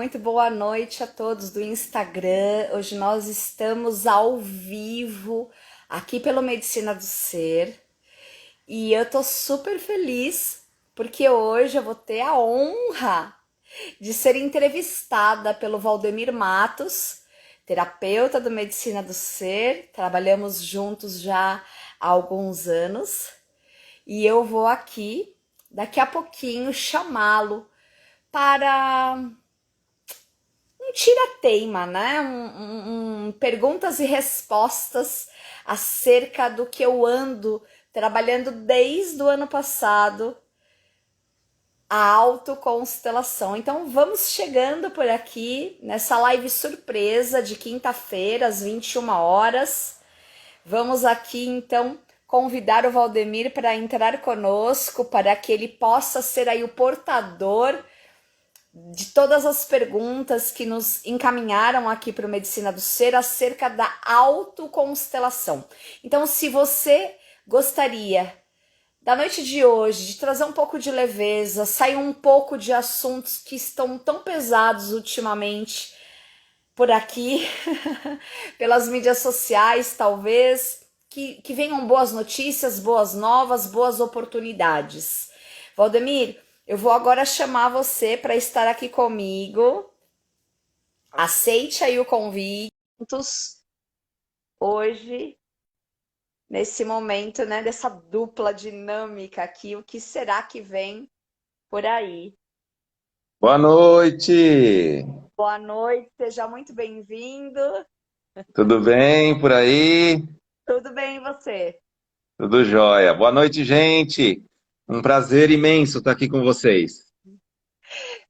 muito boa noite a todos do Instagram. Hoje nós estamos ao vivo aqui pelo Medicina do Ser e eu tô super feliz porque hoje eu vou ter a honra de ser entrevistada pelo Valdemir Matos, terapeuta do Medicina do Ser. Trabalhamos juntos já há alguns anos e eu vou aqui daqui a pouquinho chamá-lo para tira-teima, né? Perguntas e respostas acerca do que eu ando trabalhando desde o ano passado, a autoconstelação. Então vamos chegando por aqui nessa live surpresa de quinta-feira às 21 horas. Vamos aqui então convidar o Valdemir para entrar conosco, para que ele possa ser aí o portador de todas as perguntas que nos encaminharam aqui para o Medicina do Ser acerca da autoconstelação. Então, se você gostaria, da noite de hoje, de trazer um pouco de leveza, sair um pouco de assuntos que estão tão pesados ultimamente por aqui, pelas mídias sociais, talvez, que venham boas notícias, boas novas, boas oportunidades. Valdemir, eu vou agora chamar você para estar aqui comigo. Aceite aí o convite hoje, nesse momento, né, dessa dupla dinâmica aqui. O que será que vem por aí? Boa noite, Boa noite, seja muito bem-vindo. tudo bem por aí? Tudo bem, e você? Tudo jóia. Boa noite, gente. Um prazer imenso estar aqui com vocês.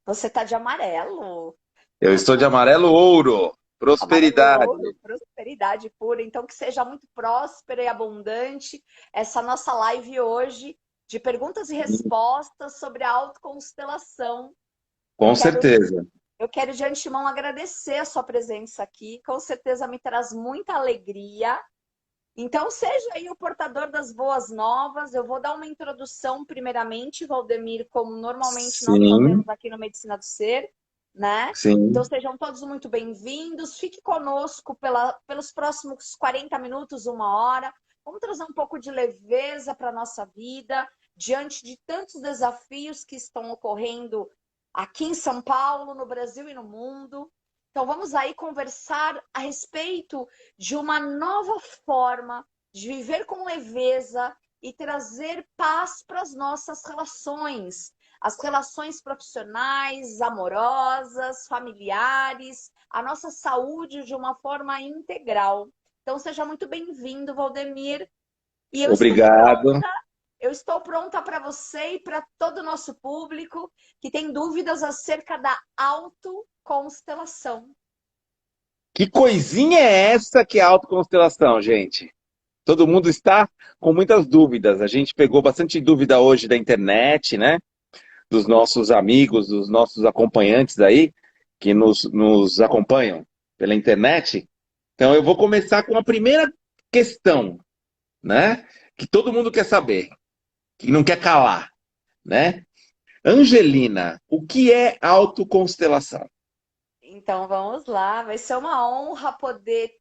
Você tá de amarelo. Eu estou de amarelo ouro, Amarelo prosperidade. ouro, prosperidade pura. Então, que seja muito próspera e abundante essa nossa live hoje de perguntas e respostas sobre a autoconstelação. Eu Com quero, certeza. eu quero de antemão agradecer a sua presença aqui. Com certeza me traz muita alegria. Então, seja aí o portador das boas novas. Eu vou dar uma introdução, primeiramente, Valdemir, como normalmente nós Sim, fazemos aqui no Medicina do Ser, né? Então, sim. sejam todos muito bem-vindos. Fique conosco pelos próximos 40 minutos, uma hora. Vamos trazer um pouco de leveza para a nossa vida, diante de tantos desafios que estão ocorrendo aqui em São Paulo, no Brasil e no mundo. Então, vamos aí conversar a respeito de uma nova forma de viver com leveza e trazer paz para as nossas relações, as relações profissionais, amorosas, familiares, a nossa saúde de uma forma integral. Então, seja muito bem-vindo, Valdemir. E Obrigado. eu estou pronta para você e para todo o nosso público que tem dúvidas acerca da autoconstelação. Que coisinha é essa que é a autoconstelação, gente? Todo mundo está com muitas dúvidas. A gente pegou bastante dúvida hoje da internet, né? Dos nossos amigos, dos nossos acompanhantes aí, que nos acompanham pela internet. Então, eu vou começar com a primeira questão, né? Que todo mundo quer saber, que não quer calar, né? Angelina, o que é autoconstelação? Então vamos lá, vai ser uma honra poder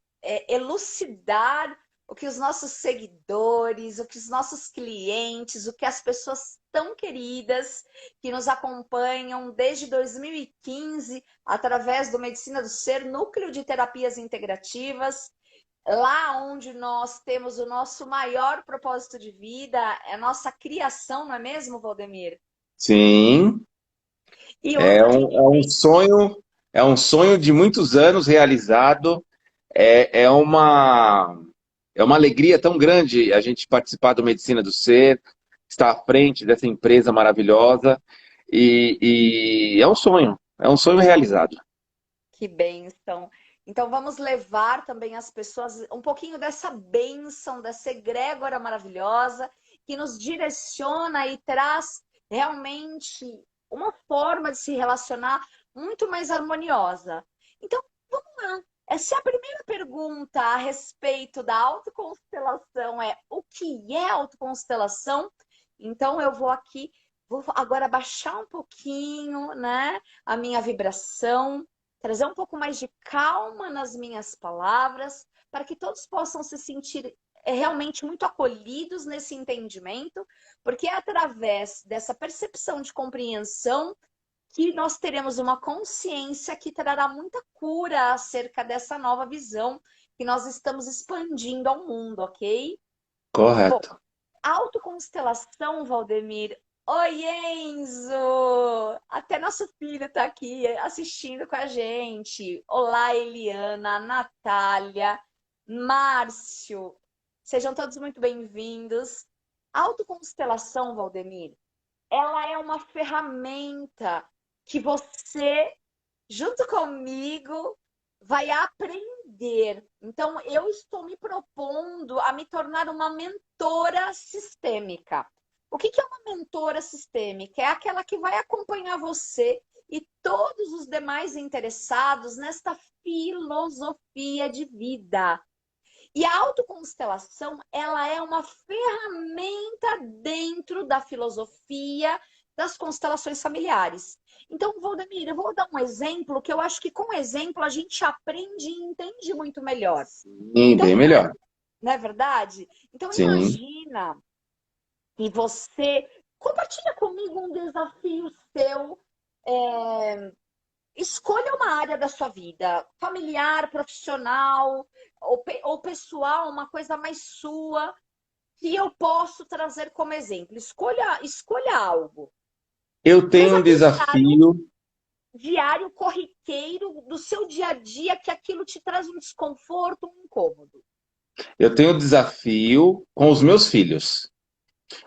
elucidar o que os nossos seguidores, o que os nossos clientes, o que as pessoas tão queridas que nos acompanham desde 2015 através do Medicina do Ser, Núcleo de Terapias Integrativas, lá onde nós temos o nosso maior propósito de vida, é a nossa criação, não é mesmo, Valdemir? Sim, E hoje é um sonho de muitos anos realizado. É uma alegria tão grande a gente participar do Medicina do Ser, estar à frente dessa empresa maravilhosa e é um sonho realizado. que bênção. Então vamos levar também as pessoas um pouquinho dessa bênção, dessa egrégora maravilhosa que nos direciona e traz realmente uma forma de se relacionar muito mais harmoniosa. Então, vamos lá. Essa é a primeira pergunta a respeito da autoconstelação, é o que é autoconstelação? Então eu vou aqui Vou agora baixar um pouquinho, né, a minha vibração, trazer um pouco mais de calma nas minhas palavras, para que todos possam se sentir realmente muito acolhidos nesse entendimento, porque é através dessa percepção de compreensão que nós teremos uma consciência que trará muita cura acerca dessa nova visão que nós estamos expandindo ao mundo, ok? Bom, Correto. autoconstelação, Valdemir. Oi, Enzo! Até nosso filho está aqui assistindo com a gente. Olá, Eliana, Natália, Márcio. Sejam todos muito bem-vindos. Autoconstelação, Valdemir, ela é uma ferramenta que você, junto comigo, vai aprender. Então, eu estou me propondo a me tornar uma mentora sistêmica. O que é uma mentora sistêmica? É aquela que vai acompanhar você e todos os demais interessados nesta filosofia de vida. E a autoconstelação, ela é uma ferramenta dentro da filosofia das constelações familiares. Então, Valdemir, eu vou dar um exemplo que eu acho que com exemplo a gente aprende e entende muito melhor. Sim, Então, bem melhor. não é verdade? Então, Sim. imagina que você compartilha comigo um desafio seu. Escolha uma área da sua vida, familiar, profissional ou pessoal, uma coisa mais sua, que eu posso trazer como exemplo. Escolha algo. Eu tenho um Desafio desafio. diário, corriqueiro, do seu dia a dia, que aquilo te traz um desconforto, um incômodo. Eu tenho um desafio com os meus filhos.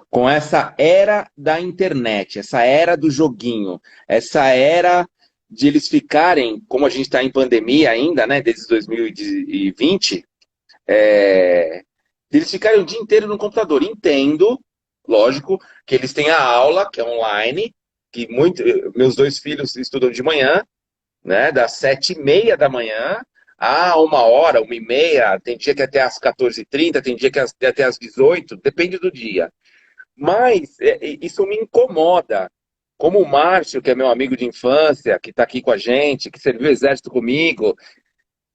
Com essa era da internet, essa era do joguinho, essa era de eles ficarem, como a gente está em pandemia ainda, né, desde 2020, de eles ficarem o dia inteiro no computador. Entendo, lógico, que eles têm a aula, que é online, que meus dois filhos estudam de manhã, né, das 7h30 da manhã a 1h, 1h30, tem dia que é até às 14h30, tem dia que é até às 18h, depende do dia. Mas isso me incomoda. Como o Márcio, que é meu amigo de infância, que está aqui com a gente, que serviu o exército comigo,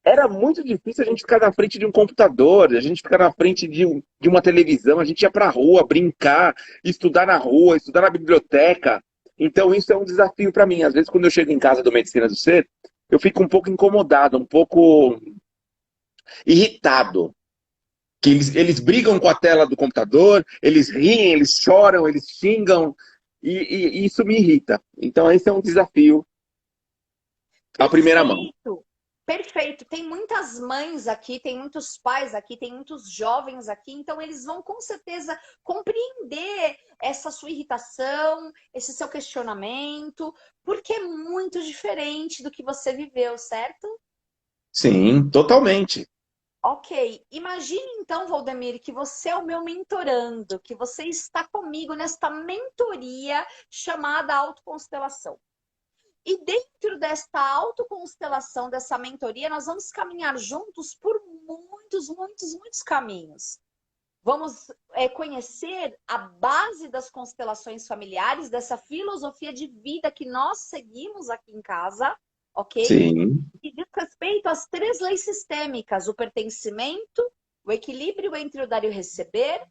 era muito difícil a gente ficar na frente de um computador, a gente ficar na frente de uma televisão, a gente ia para a rua brincar, estudar na rua, estudar na biblioteca. Então isso é um desafio para mim. Às vezes, quando eu chego em casa do Medicina do Ser, eu fico um pouco incomodado, um pouco irritado que eles brigam com a tela do computador, eles riem, eles choram, eles xingam, e isso me irrita. Então, esse é um desafio à primeira mão. Perfeito, perfeito. Tem muitas mães aqui, tem muitos pais aqui, tem muitos jovens aqui, então eles vão com certeza compreender essa sua irritação, esse seu questionamento, porque é muito diferente do que você viveu, certo? Sim, totalmente. Ok, imagine então, Valdemir, que você é o meu mentorando, que você está comigo nesta mentoria chamada autoconstelação. E dentro desta autoconstelação, dessa mentoria, nós vamos caminhar juntos por muitos caminhos. Vamos conhecer a base das constelações familiares, dessa filosofia de vida que nós seguimos aqui em casa, ok? Sim, E diz respeito às 3 leis sistêmicas: o pertencimento, o equilíbrio entre o dar e o receber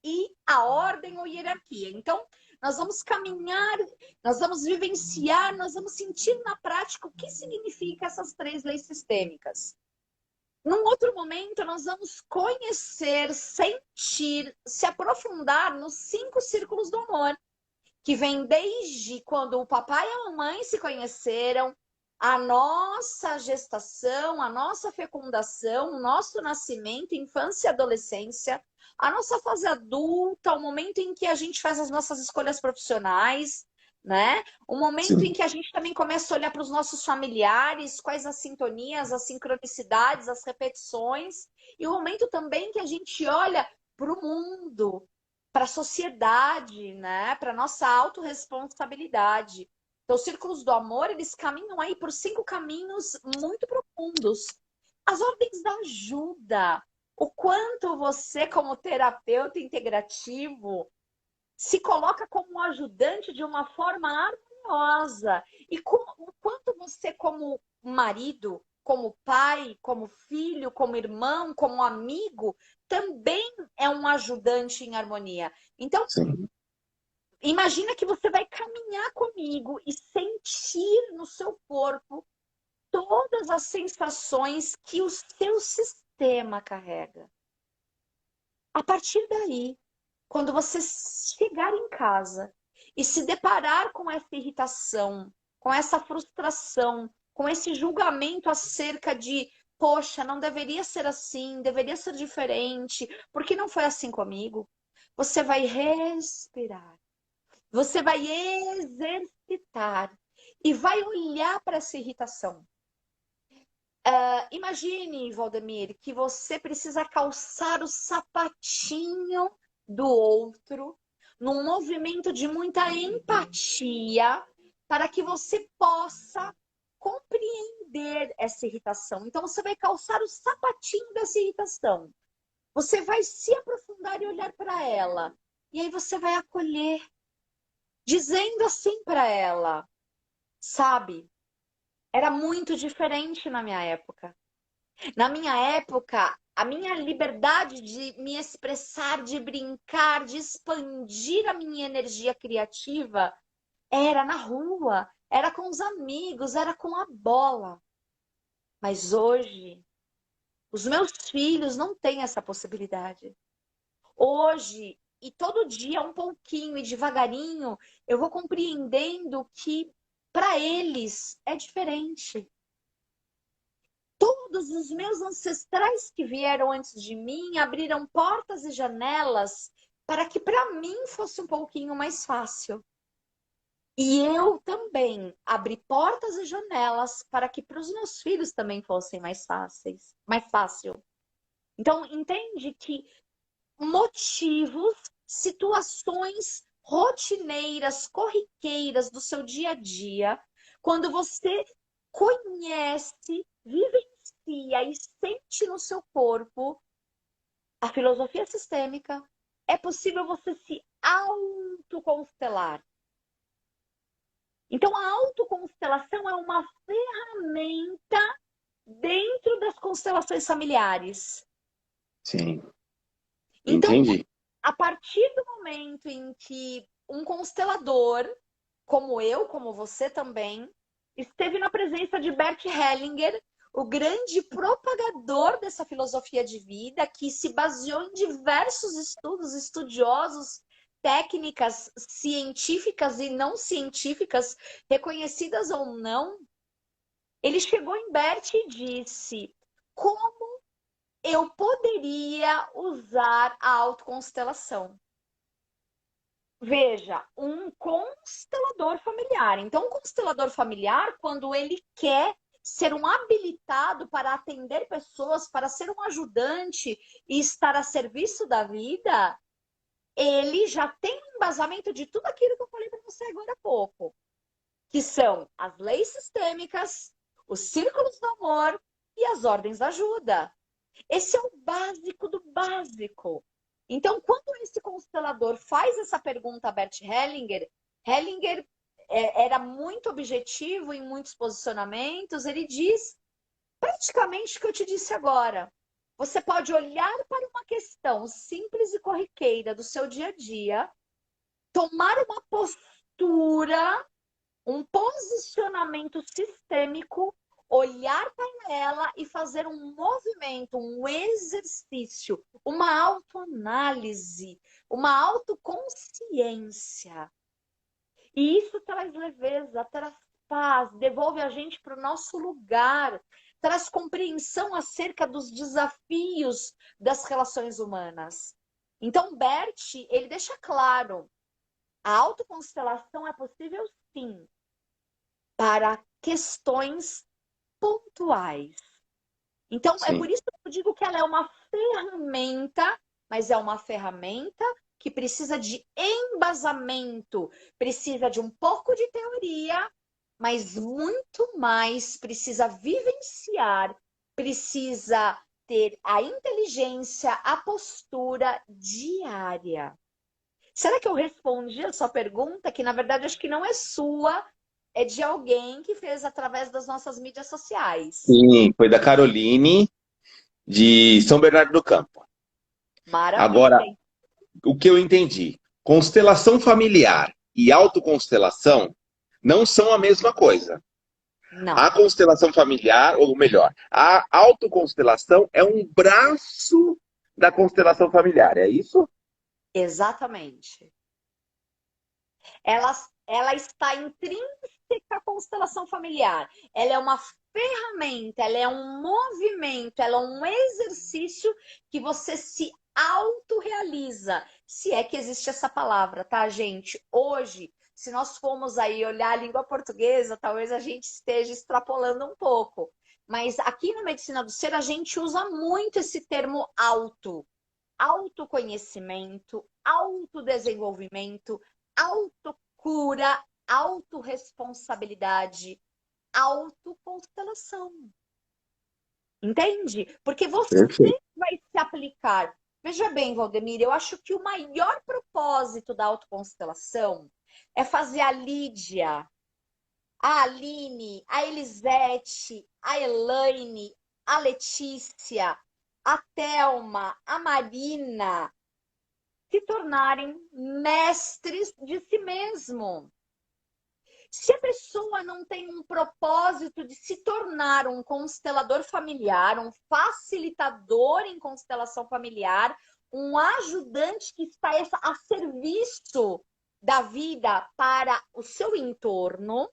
e a ordem ou hierarquia. Então, nós vamos caminhar, nós vamos vivenciar, nós vamos sentir na prática o que significa essas 3 leis sistêmicas. Num outro momento, nós vamos conhecer, sentir, se aprofundar nos 5 círculos do amor, que vem desde quando o papai e a mamãe se conheceram, a nossa gestação, a nossa fecundação, o nosso nascimento, infância e adolescência, a nossa fase adulta, o momento em que a gente faz as nossas escolhas profissionais, né? O momento em sim. que a gente também começa a olhar para os nossos familiares, quais as sintonias, as sincronicidades, as repetições, e o momento também que a gente olha para o mundo, para a sociedade, né? Para a nossa autorresponsabilidade. Então, os círculos do amor, eles caminham aí por 5 caminhos muito profundos. As ordens da ajuda. O quanto você, como terapeuta integrativo, se coloca como um ajudante de uma forma harmoniosa. E o quanto você, como marido, como pai, como filho, como irmão, como amigo, também é um ajudante em harmonia. Então, Sim. imagina que você vai caminhar comigo e sentir no seu corpo todas as sensações que o seu sistema carrega. A partir daí, quando você chegar em casa e se deparar com essa irritação, com essa frustração, com esse julgamento acerca de, poxa, não deveria ser assim, deveria ser diferente, porque não foi assim comigo, você vai respirar, você vai exercitar e vai olhar para essa irritação. Imagine, Valdemir, que você precisa calçar o sapatinho do outro num movimento de muita empatia para que você possa compreender essa irritação. Então, você vai calçar o sapatinho dessa irritação. Você vai se aprofundar e olhar para ela. E aí você vai acolher, dizendo assim para ela, sabe? Era muito diferente na minha época. Na minha época, a minha liberdade de me expressar, de brincar, de expandir a minha energia criativa era na rua, era com os amigos, era com a bola. Mas hoje, os meus filhos não têm essa possibilidade. Hoje, e todo dia, um pouquinho e devagarinho, eu vou compreendendo que para eles é diferente. Todos os meus ancestrais que vieram antes de mim abriram portas e janelas para que para mim fosse um pouquinho mais fácil. E eu também abri portas e janelas para que para os meus filhos também fossem mais fáceis, mais fácil. Então, entende que motivos, situações rotineiras, corriqueiras do seu dia a dia, quando você conhece, vivencia e sente no seu corpo a filosofia sistêmica, é possível você se autoconstelar. Então, a autoconstelação é uma ferramenta dentro das constelações familiares. Sim. Então, Entendi. a partir do momento em que um constelador, como eu, como você também, esteve na presença de Bert Hellinger, o grande propagador dessa filosofia de vida, que se baseou em diversos estudos estudiosos, técnicas científicas e não científicas, reconhecidas ou não, ele chegou em Bert e disse: como eu poderia usar a autoconstelação? Veja, um constelador familiar. Então, um constelador familiar, quando ele quer ser um habilitado para atender pessoas, para ser um ajudante e estar a serviço da vida, ele já tem um embasamento de tudo aquilo que eu falei para você agora há pouco, que são as leis sistêmicas, os círculos do amor e as ordens da ajuda. Esse é o básico do básico. Então, quando esse constelador faz essa pergunta a Bert Hellinger, Hellinger era muito objetivo em muitos posicionamentos, ele diz praticamente o que eu te disse agora. Você pode olhar para uma questão simples e corriqueira do seu dia a dia, tomar uma postura, um posicionamento sistêmico, olhar para ela e fazer um movimento, um exercício, uma autoanálise, uma autoconsciência. E isso traz leveza, traz paz, devolve a gente para o nosso lugar, traz compreensão acerca dos desafios das relações humanas. Então, Bert, ele deixa claro, a autoconstelação é possível sim, para questões pontuais. Então, é Sim. por isso que eu digo que ela é uma ferramenta, mas é uma ferramenta que precisa de embasamento, precisa de um pouco de teoria, mas muito mais precisa vivenciar, precisa ter a inteligência, a postura diária. Será que eu respondi a sua pergunta? Que na verdade acho que não é sua, é de alguém que fez através das nossas mídias sociais. Sim, foi da Caroline, de São Bernardo do Campo. Maravilha. Agora, o que eu entendi, constelação familiar e autoconstelação não são a mesma coisa. A Não, constelação familiar, ou melhor, a autoconstelação é um braço da constelação familiar, é isso? exatamente. Ela, ela está intrínseca à constelação familiar. Ela é uma ferramenta, ela é um movimento, ela é um exercício que você se autorrealiza. Se é que existe essa palavra, tá, gente? Hoje, se nós formos aí olhar a língua portuguesa, talvez a gente esteja extrapolando um pouco. Mas aqui na medicina do ser, a gente usa muito esse termo auto. Autoconhecimento, autodesenvolvimento, autocura, autorresponsabilidade, autoconstelação. Entende? Porque você Perfeito. vai se aplicar. Veja bem, Valdemir, eu acho que o maior propósito da autoconstelação é fazer a Lídia, a Aline, a Elisete, a Elaine, a Letícia, a Thelma, a Marina se tornarem mestres de si mesmo. Se a pessoa não tem um propósito de se tornar um constelador familiar, um facilitador em constelação familiar, um ajudante que está a serviço da vida para o seu entorno,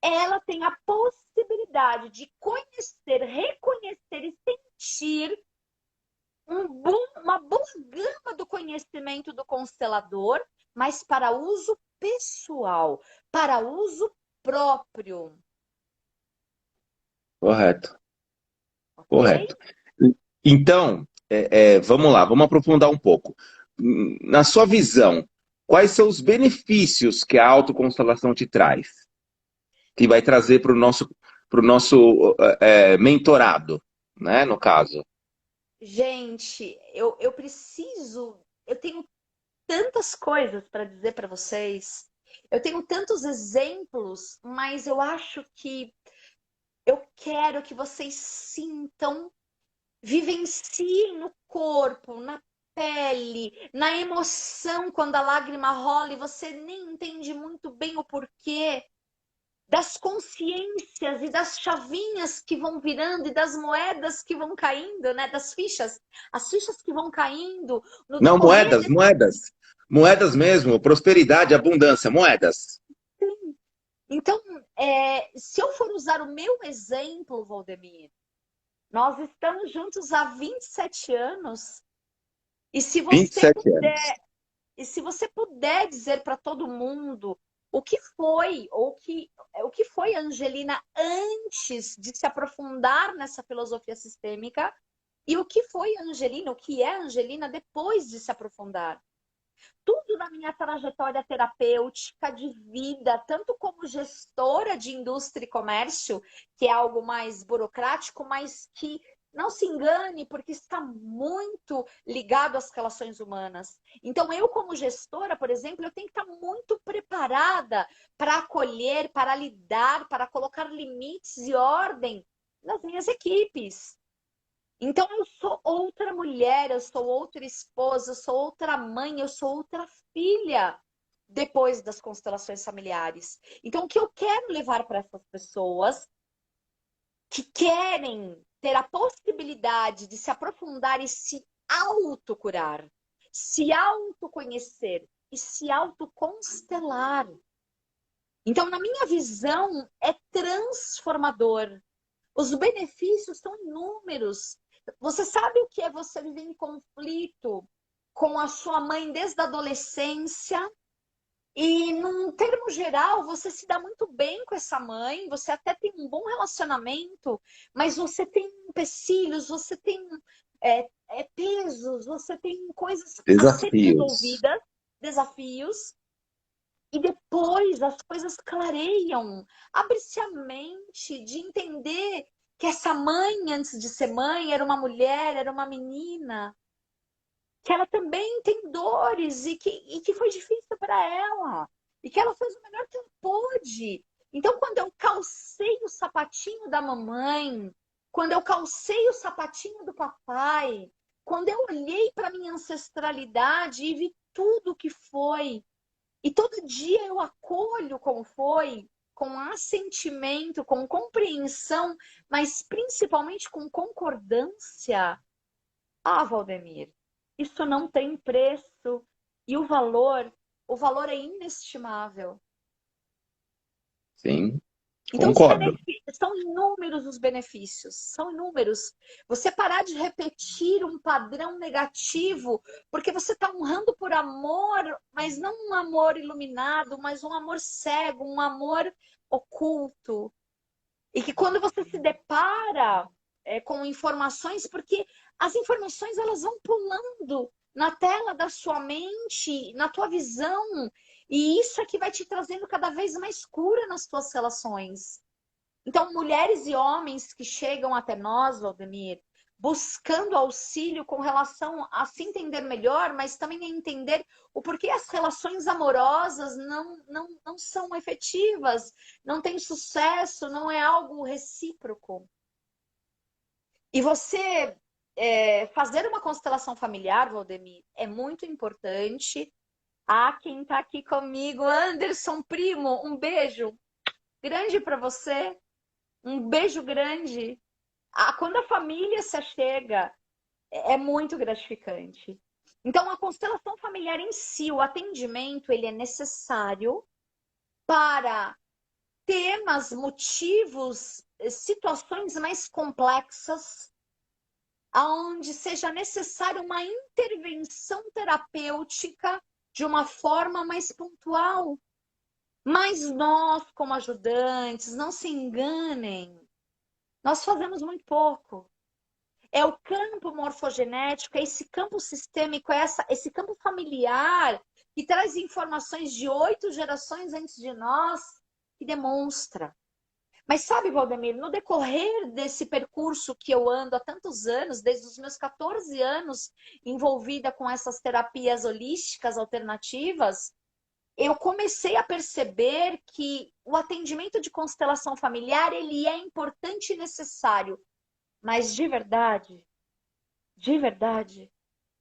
ela tem a possibilidade de conhecer, reconhecer e sentir uma boa gama do conhecimento do constelador, mas para uso pessoal, para uso próprio, Correto, ok? correto. Então, vamos lá, vamos aprofundar um pouco. Na sua visão, quais são os benefícios que a autoconstelação te traz? Que vai trazer para o nosso mentorado, né, no caso. Gente, eu preciso, eu tenho tantas coisas para dizer para vocês, eu tenho tantos exemplos, mas eu acho que eu quero que vocês sintam, vivenciem no corpo, na pele, na emoção quando a lágrima rola e você nem entende muito bem o porquê, das consciências e das chavinhas que vão virando e das moedas que vão caindo, né? Das fichas, as fichas que vão caindo no Não, decorrer moedas, desse moedas. Moedas mesmo, prosperidade, abundância, moedas. tempo. Então, se eu for usar o meu exemplo, Valdemir, nós estamos juntos há 27 anos. E se Vinte e você sete anos. puder, e se você puder dizer para todo mundo o que foi, ou o que foi a Angelina antes de se aprofundar nessa filosofia sistêmica, e o que foi a Angelina, o que é a Angelina depois de se aprofundar. Tudo na minha trajetória terapêutica de vida, tanto como gestora de indústria e comércio, que é algo mais burocrático, mas que não se engane, porque está muito ligado às relações humanas. Então, eu, como gestora, por exemplo, eu tenho que estar muito preparada para acolher, para lidar, para colocar limites e ordem nas minhas equipes. Então, eu sou outra mulher, eu sou outra esposa, eu sou outra mãe, eu sou outra filha depois das constelações familiares. Então, o que eu quero levar para essas pessoas que querem ter a possibilidade de se aprofundar e se autocurar, se autoconhecer e se autoconstelar. Então, na minha visão, é transformador. Os benefícios são inúmeros. Você sabe o que é você viver em conflito com a sua mãe desde a adolescência? E, num termo geral, você se dá muito bem com essa mãe, você até tem um bom relacionamento, mas você tem empecilhos, você tem pesos, você tem coisas a serem Desafios. resolvidas, desafios, e depois as coisas clareiam. Abre-se a mente de entender que essa mãe, antes de ser mãe, era uma mulher, era uma menina que ela também tem dores e que foi difícil para ela. E que ela fez o melhor que ela pôde. Então, quando eu calcei o sapatinho da mamãe, quando eu calcei o sapatinho do papai, quando eu olhei para minha ancestralidade e vi tudo que foi, e todo dia eu acolho como foi, com assentimento, com compreensão, mas principalmente com concordância. Ah, Valdemir, isso não tem preço. E o valor é inestimável. Sim, Então, concordo. são inúmeros os benefícios, são inúmeros. Você parar de repetir um padrão negativo, porque você está honrando por amor, mas não um amor iluminado, mas um amor cego, um amor oculto. E que quando você se depara com informações, porque as informações elas vão pulando na tela da sua mente, na tua visão, e isso é que vai te trazendo cada vez mais cura nas tuas relações. Então, mulheres e homens que chegam até nós, Valdemir, buscando auxílio com relação a se entender melhor, mas também a entender o porquê as relações amorosas não são efetivas, não têm sucesso, não é algo recíproco. E você fazer uma constelação familiar, Valdemir, é muito importante. Ah, quem está aqui comigo, Anderson, primo, um beijo grande para você, um beijo grande. Quando a família se achega, é muito gratificante. Então, a constelação familiar em si, o atendimento, ele é necessário para temas, motivos, situações mais complexas, aonde seja necessária uma intervenção terapêutica de uma forma mais pontual. Mas nós, como ajudantes, não se enganem, nós fazemos muito pouco. É o campo morfogenético, é esse campo sistêmico, é esse campo familiar que traz informações de 8 gerações antes de nós, que demonstra. Mas sabe, Valdemir, no decorrer desse percurso que eu ando há tantos anos, desde os meus 14 anos envolvida com essas terapias holísticas alternativas, eu comecei a perceber que o atendimento de constelação familiar, ele é importante e necessário, mas de verdade,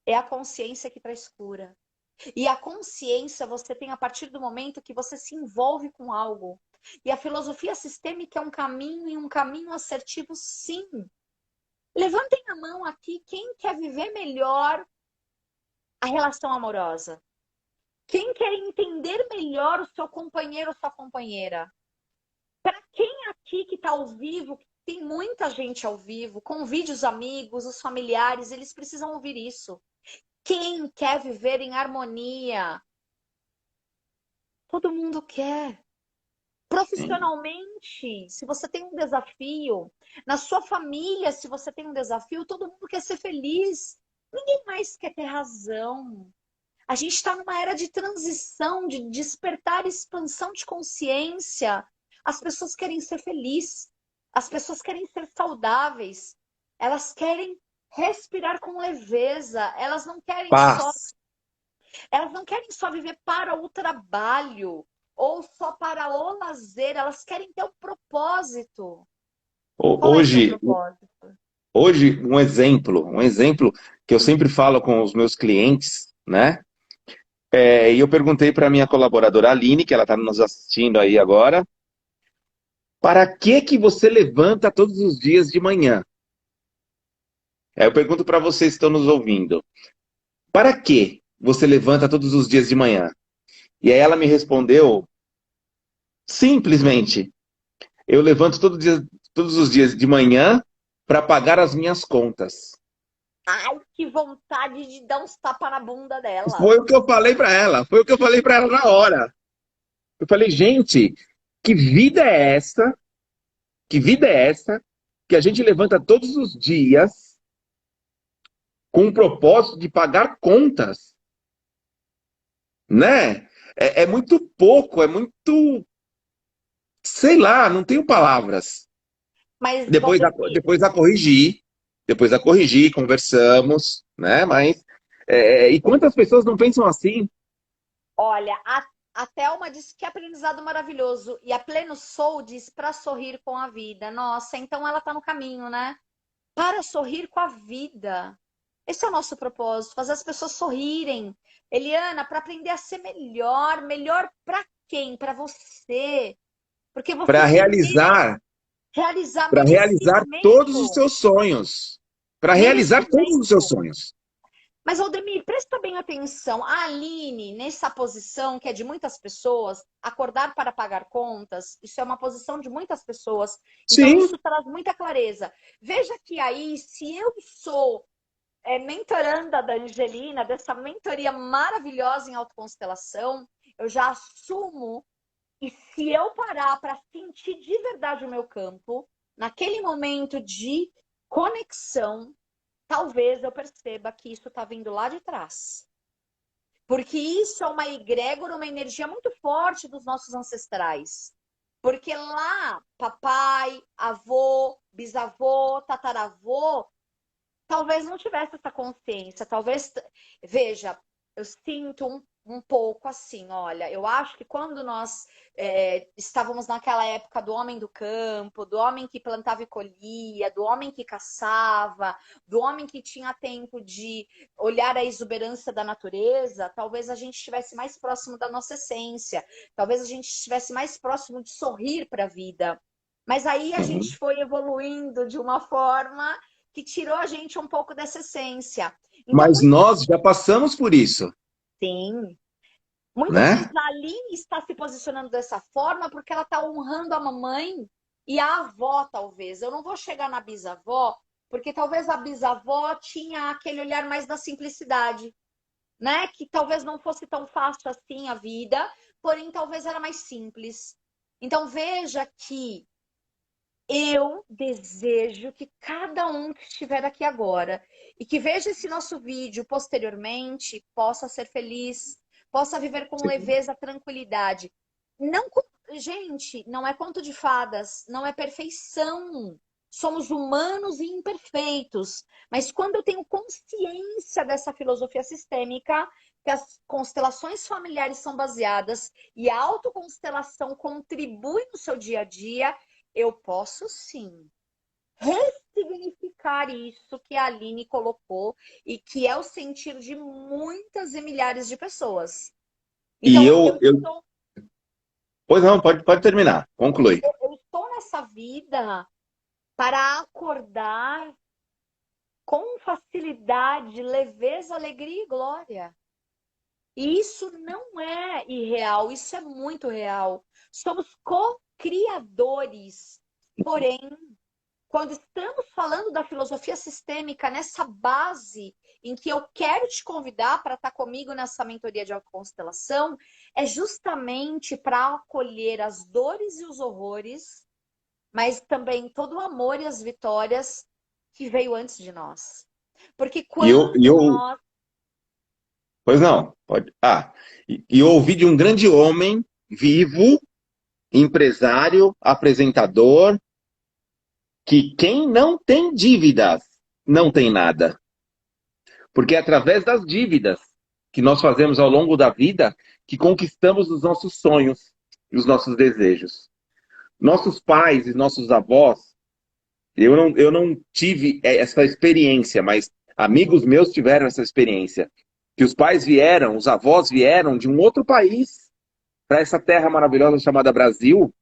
é a consciência que traz cura. E a consciência você tem a partir do momento que você se envolve com algo. E a filosofia sistêmica é um caminho e um caminho assertivo, sim. Levantem a mão aqui quem quer viver melhor a relação amorosa. Quem quer entender melhor o seu companheiro ou sua companheira. Para quem aqui que está ao vivo, tem muita gente ao vivo, convide os amigos, os familiares, eles precisam ouvir isso. Quem quer viver em harmonia? Todo mundo quer. Sim. Profissionalmente, se você tem um desafio, na sua família, se você tem um desafio, todo mundo quer ser feliz. Ninguém mais quer ter razão. A gente está numa era de transição, de despertar e expansão de consciência. As pessoas querem ser felizes, as pessoas querem ser saudáveis, elas querem respirar com leveza, Paz. elas não querem só viver para o trabalho ou só para o lazer, elas querem ter um propósito. Qual é seu Hoje, propósito? hoje um exemplo que eu sempre falo com os meus clientes, né? E eu perguntei para minha colaboradora Aline, que ela está nos assistindo aí agora, para que você levanta todos os dias de manhã? Eu pergunto para vocês que estão nos ouvindo, para que você levanta todos os dias de manhã? E aí ela me respondeu, simplesmente, eu levanto todos os dias de manhã para pagar as minhas contas. Ai, que vontade de dar uns tapas na bunda dela. Foi o que eu falei para ela, foi o que eu falei para ela na hora. Eu falei, gente, que vida é essa? Que vida é essa que a gente levanta todos os dias com o propósito de pagar contas, né? É muito pouco, é muito, sei lá, não tenho palavras. Mas, Depois a, Valdemir, depois a corrigir, depois a corrigir, conversamos, né? Mas E quantas pessoas não pensam assim? Olha, a Thelma disse que aprendizado maravilhoso. E a Pleno Soul diz para sorrir com a vida. Nossa, então ela tá no caminho, né? Para sorrir com a vida. Esse é o nosso propósito, fazer as pessoas sorrirem. Eliana, para aprender a ser melhor, melhor para quem? Para você. Porque você Para se merece realizar, realizar para realizar todos os merecimento. seus sonhos. Para realizar todos os seus Merecimento. sonhos. Mas, Aldemir, presta bem atenção. A Aline, nessa posição que é de muitas pessoas, acordar para pagar contas, isso é uma posição de muitas pessoas. Então, Sim. isso traz muita clareza. Veja que aí, se eu sou mentoranda da Angelina, dessa mentoria maravilhosa em autoconstelação, eu já assumo. E se eu parar para sentir de verdade o meu campo, naquele momento de conexão, talvez eu perceba que isso está vindo lá de trás. Porque isso é uma egrégora, uma energia muito forte dos nossos ancestrais. Porque lá, papai, avô, bisavô, tataravô, talvez não tivesse essa consciência. Talvez, veja, eu sinto um pouco assim, olha, eu acho que quando nós estávamos naquela época do homem do campo, do homem que plantava e colhia, do homem que caçava, do homem que tinha tempo de olhar a exuberância da natureza, talvez a gente estivesse mais próximo da nossa essência, talvez a gente estivesse mais próximo de sorrir para a vida. Mas aí a Uhum. gente foi evoluindo de uma forma que tirou a gente um pouco dessa essência. Então, Mas nós já passamos por isso, sim, muitas vezes né? a Aline está se posicionando dessa forma porque ela está honrando a mamãe e a avó, talvez. Eu não vou chegar na bisavó, porque talvez a bisavó tinha aquele olhar mais da simplicidade, né? Que talvez não fosse tão fácil assim a vida, porém talvez era mais simples. Então veja que eu desejo que cada um que estiver aqui agora e que veja esse nosso vídeo posteriormente possa ser feliz, possa viver com leveza, tranquilidade. Não, gente, não é conto de fadas, não é perfeição. Somos humanos e imperfeitos. Mas quando eu tenho consciência dessa filosofia sistêmica, que as constelações familiares são baseadas e a autoconstelação contribui no seu dia a dia, eu posso sim ressignificar isso que a Aline colocou e que é o sentir de muitas e milhares de pessoas. E Então, eu... Pois não, pode terminar. Conclui. eu estou nessa vida para acordar com facilidade, leveza, alegria e glória. E isso não é irreal, isso é muito real. Somos co-criadores. Porém, quando estamos falando da filosofia sistêmica, nessa base em que eu quero te convidar para estar comigo nessa mentoria de autoconstelação, é justamente para acolher as dores e os horrores, mas também todo o amor e as vitórias que veio antes de nós. Porque E eu, e quando eu... nós. Pois não, pode. E eu ouvi de um grande homem vivo, empresário, apresentador, que quem não tem dívidas não tem nada. Porque é através das dívidas que nós fazemos ao longo da vida que conquistamos os nossos sonhos e os nossos desejos. Nossos pais e nossos avós, eu não tive essa experiência, mas amigos meus tiveram essa experiência. Que os pais vieram, os avós vieram de um outro país para essa terra maravilhosa chamada Brasil,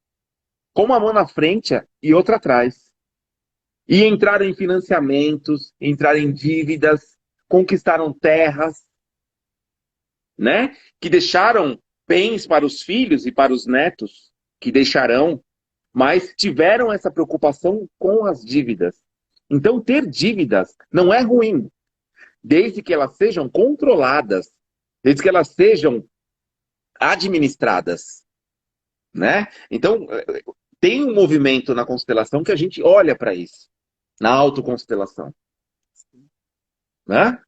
com uma mão na frente e outra atrás. E entraram em financiamentos, entraram em dívidas, conquistaram terras, né? Que deixaram bens para os filhos e para os netos, que deixarão, mas tiveram essa preocupação com as dívidas. Então, ter dívidas não é ruim, desde que elas sejam controladas, desde que elas sejam administradas, né? Então, tem um movimento na constelação que a gente olha para isso, na autoconstelação, né?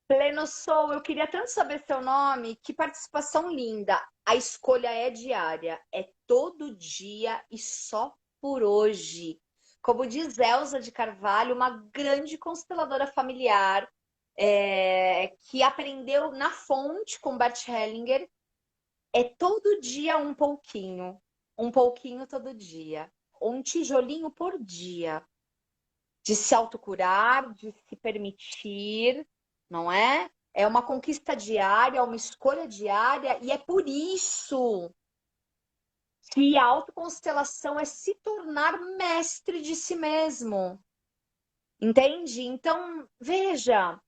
Pleno Sou, eu queria tanto saber seu nome, que participação linda. A escolha é diária, é todo dia e só por hoje. Como diz Elza de Carvalho, uma grande consteladora familiar, que aprendeu na fonte com Bert Hellinger, é todo dia um pouquinho todo dia, um tijolinho por dia, de se autocurar, de se permitir, não é? É uma conquista diária, uma escolha diária, e é por isso que a autoconstelação é se tornar mestre de si mesmo. Entende? Então, veja,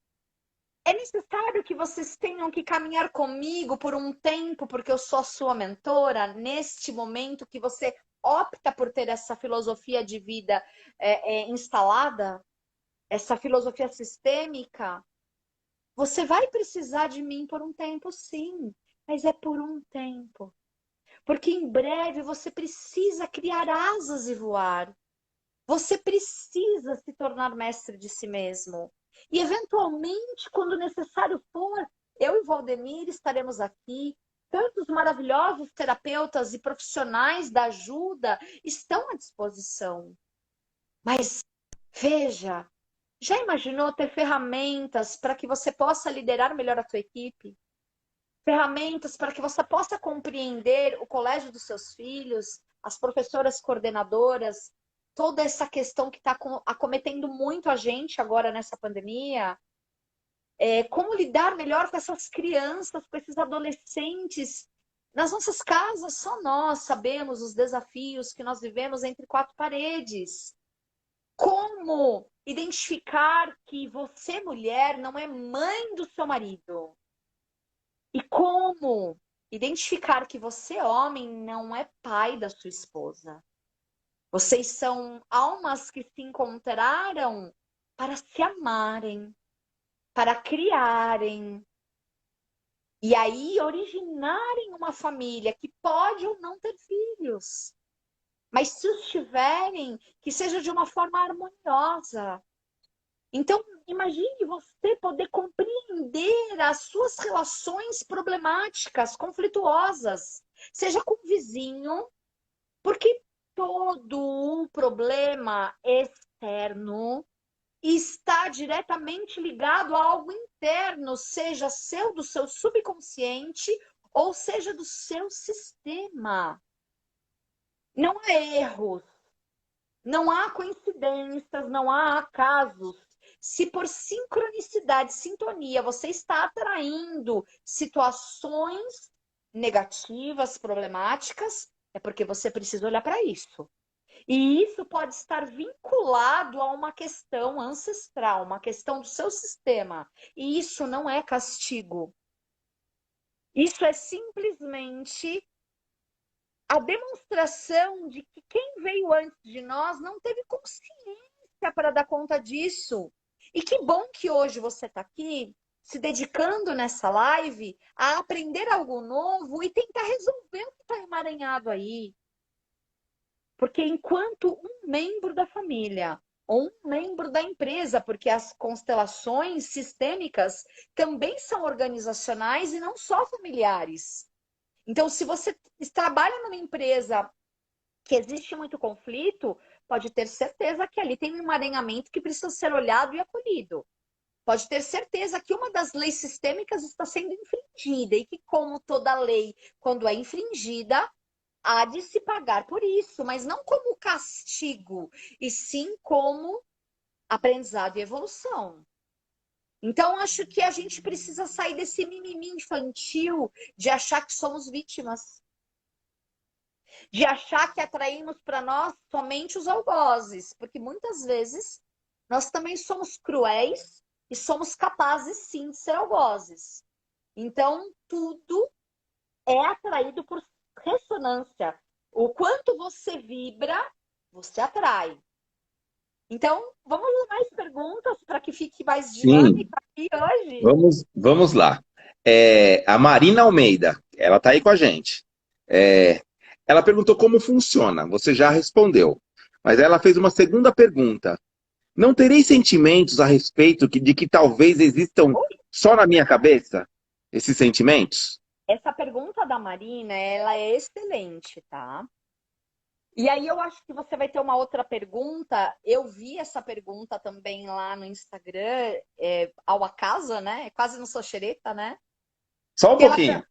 é necessário que vocês tenham que caminhar comigo por um tempo, porque eu sou a sua mentora, neste momento que você opta por ter essa filosofia de vida instalada, essa filosofia sistêmica. Você vai precisar de mim por um tempo, sim, mas é por um tempo. Porque em breve você precisa criar asas e voar. Você precisa se tornar mestre de si mesmo. E, eventualmente, quando necessário for, eu e Valdemir estaremos aqui. Tantos maravilhosos terapeutas e profissionais da ajuda estão à disposição. Mas, veja, já imaginou ter ferramentas para que você possa liderar melhor a sua equipe? Ferramentas para que você possa compreender o colégio dos seus filhos, as professoras coordenadoras, toda essa questão que está acometendo muito a gente agora nessa pandemia. Como lidar melhor com essas crianças, com esses adolescentes. Nas nossas casas, só nós sabemos os desafios que nós vivemos entre quatro paredes. Como identificar que você, mulher, não é mãe do seu marido? E como identificar que você, homem, não é pai da sua esposa? Vocês são almas que se encontraram para se amarem, para criarem, e aí originarem uma família que pode ou não ter filhos. Mas se os tiverem, que seja de uma forma harmoniosa. Então, imagine você poder compreender as suas relações problemáticas, conflituosas, seja com o vizinho, porque todo o problema externo está diretamente ligado a algo interno, seja seu, do seu subconsciente, ou seja do seu sistema. Não há erros, não há coincidências, não há acasos. Se por sincronicidade, sintonia, você está atraindo situações negativas, problemáticas, é porque você precisa olhar para isso. E isso pode estar vinculado a uma questão ancestral, uma questão do seu sistema. E isso não é castigo. Isso é simplesmente a demonstração de que quem veio antes de nós não teve consciência para dar conta disso. E que bom que hoje você está aqui se dedicando nessa live a aprender algo novo e tentar resolver o que está emaranhado aí. Porque enquanto um membro da família ou um membro da empresa, porque as constelações sistêmicas também são organizacionais e não só familiares. Então, se você trabalha numa empresa que existe muito conflito, pode ter certeza que ali tem um emaranhamento que precisa ser olhado e acolhido. Pode ter certeza que uma das leis sistêmicas está sendo infringida e que, como toda lei, quando é infringida, há de se pagar por isso, mas não como castigo, e sim como aprendizado e evolução. Então, acho que a gente precisa sair desse mimimi infantil de achar que somos vítimas, de achar que atraímos para nós somente os algozes, porque muitas vezes nós também somos cruéis e somos capazes, sim, de ser algozes. Então, tudo é atraído por ressonância. O quanto você vibra, você atrai. Então, vamos a mais perguntas para que fique mais Sim, dinâmica aqui hoje? vamos lá. A Marina Almeida, ela está aí com a gente. Ela perguntou como funciona, você já respondeu. Mas ela fez uma segunda pergunta. Não terei sentimentos a respeito de que talvez existam só na minha cabeça esses sentimentos? Essa pergunta da Marina, ela é excelente, tá? E aí eu acho que você vai ter uma outra pergunta. Eu vi essa pergunta também lá no Instagram, ao acaso, né? Quase não sou xereta, né? Só um Que, ela, pouquinho.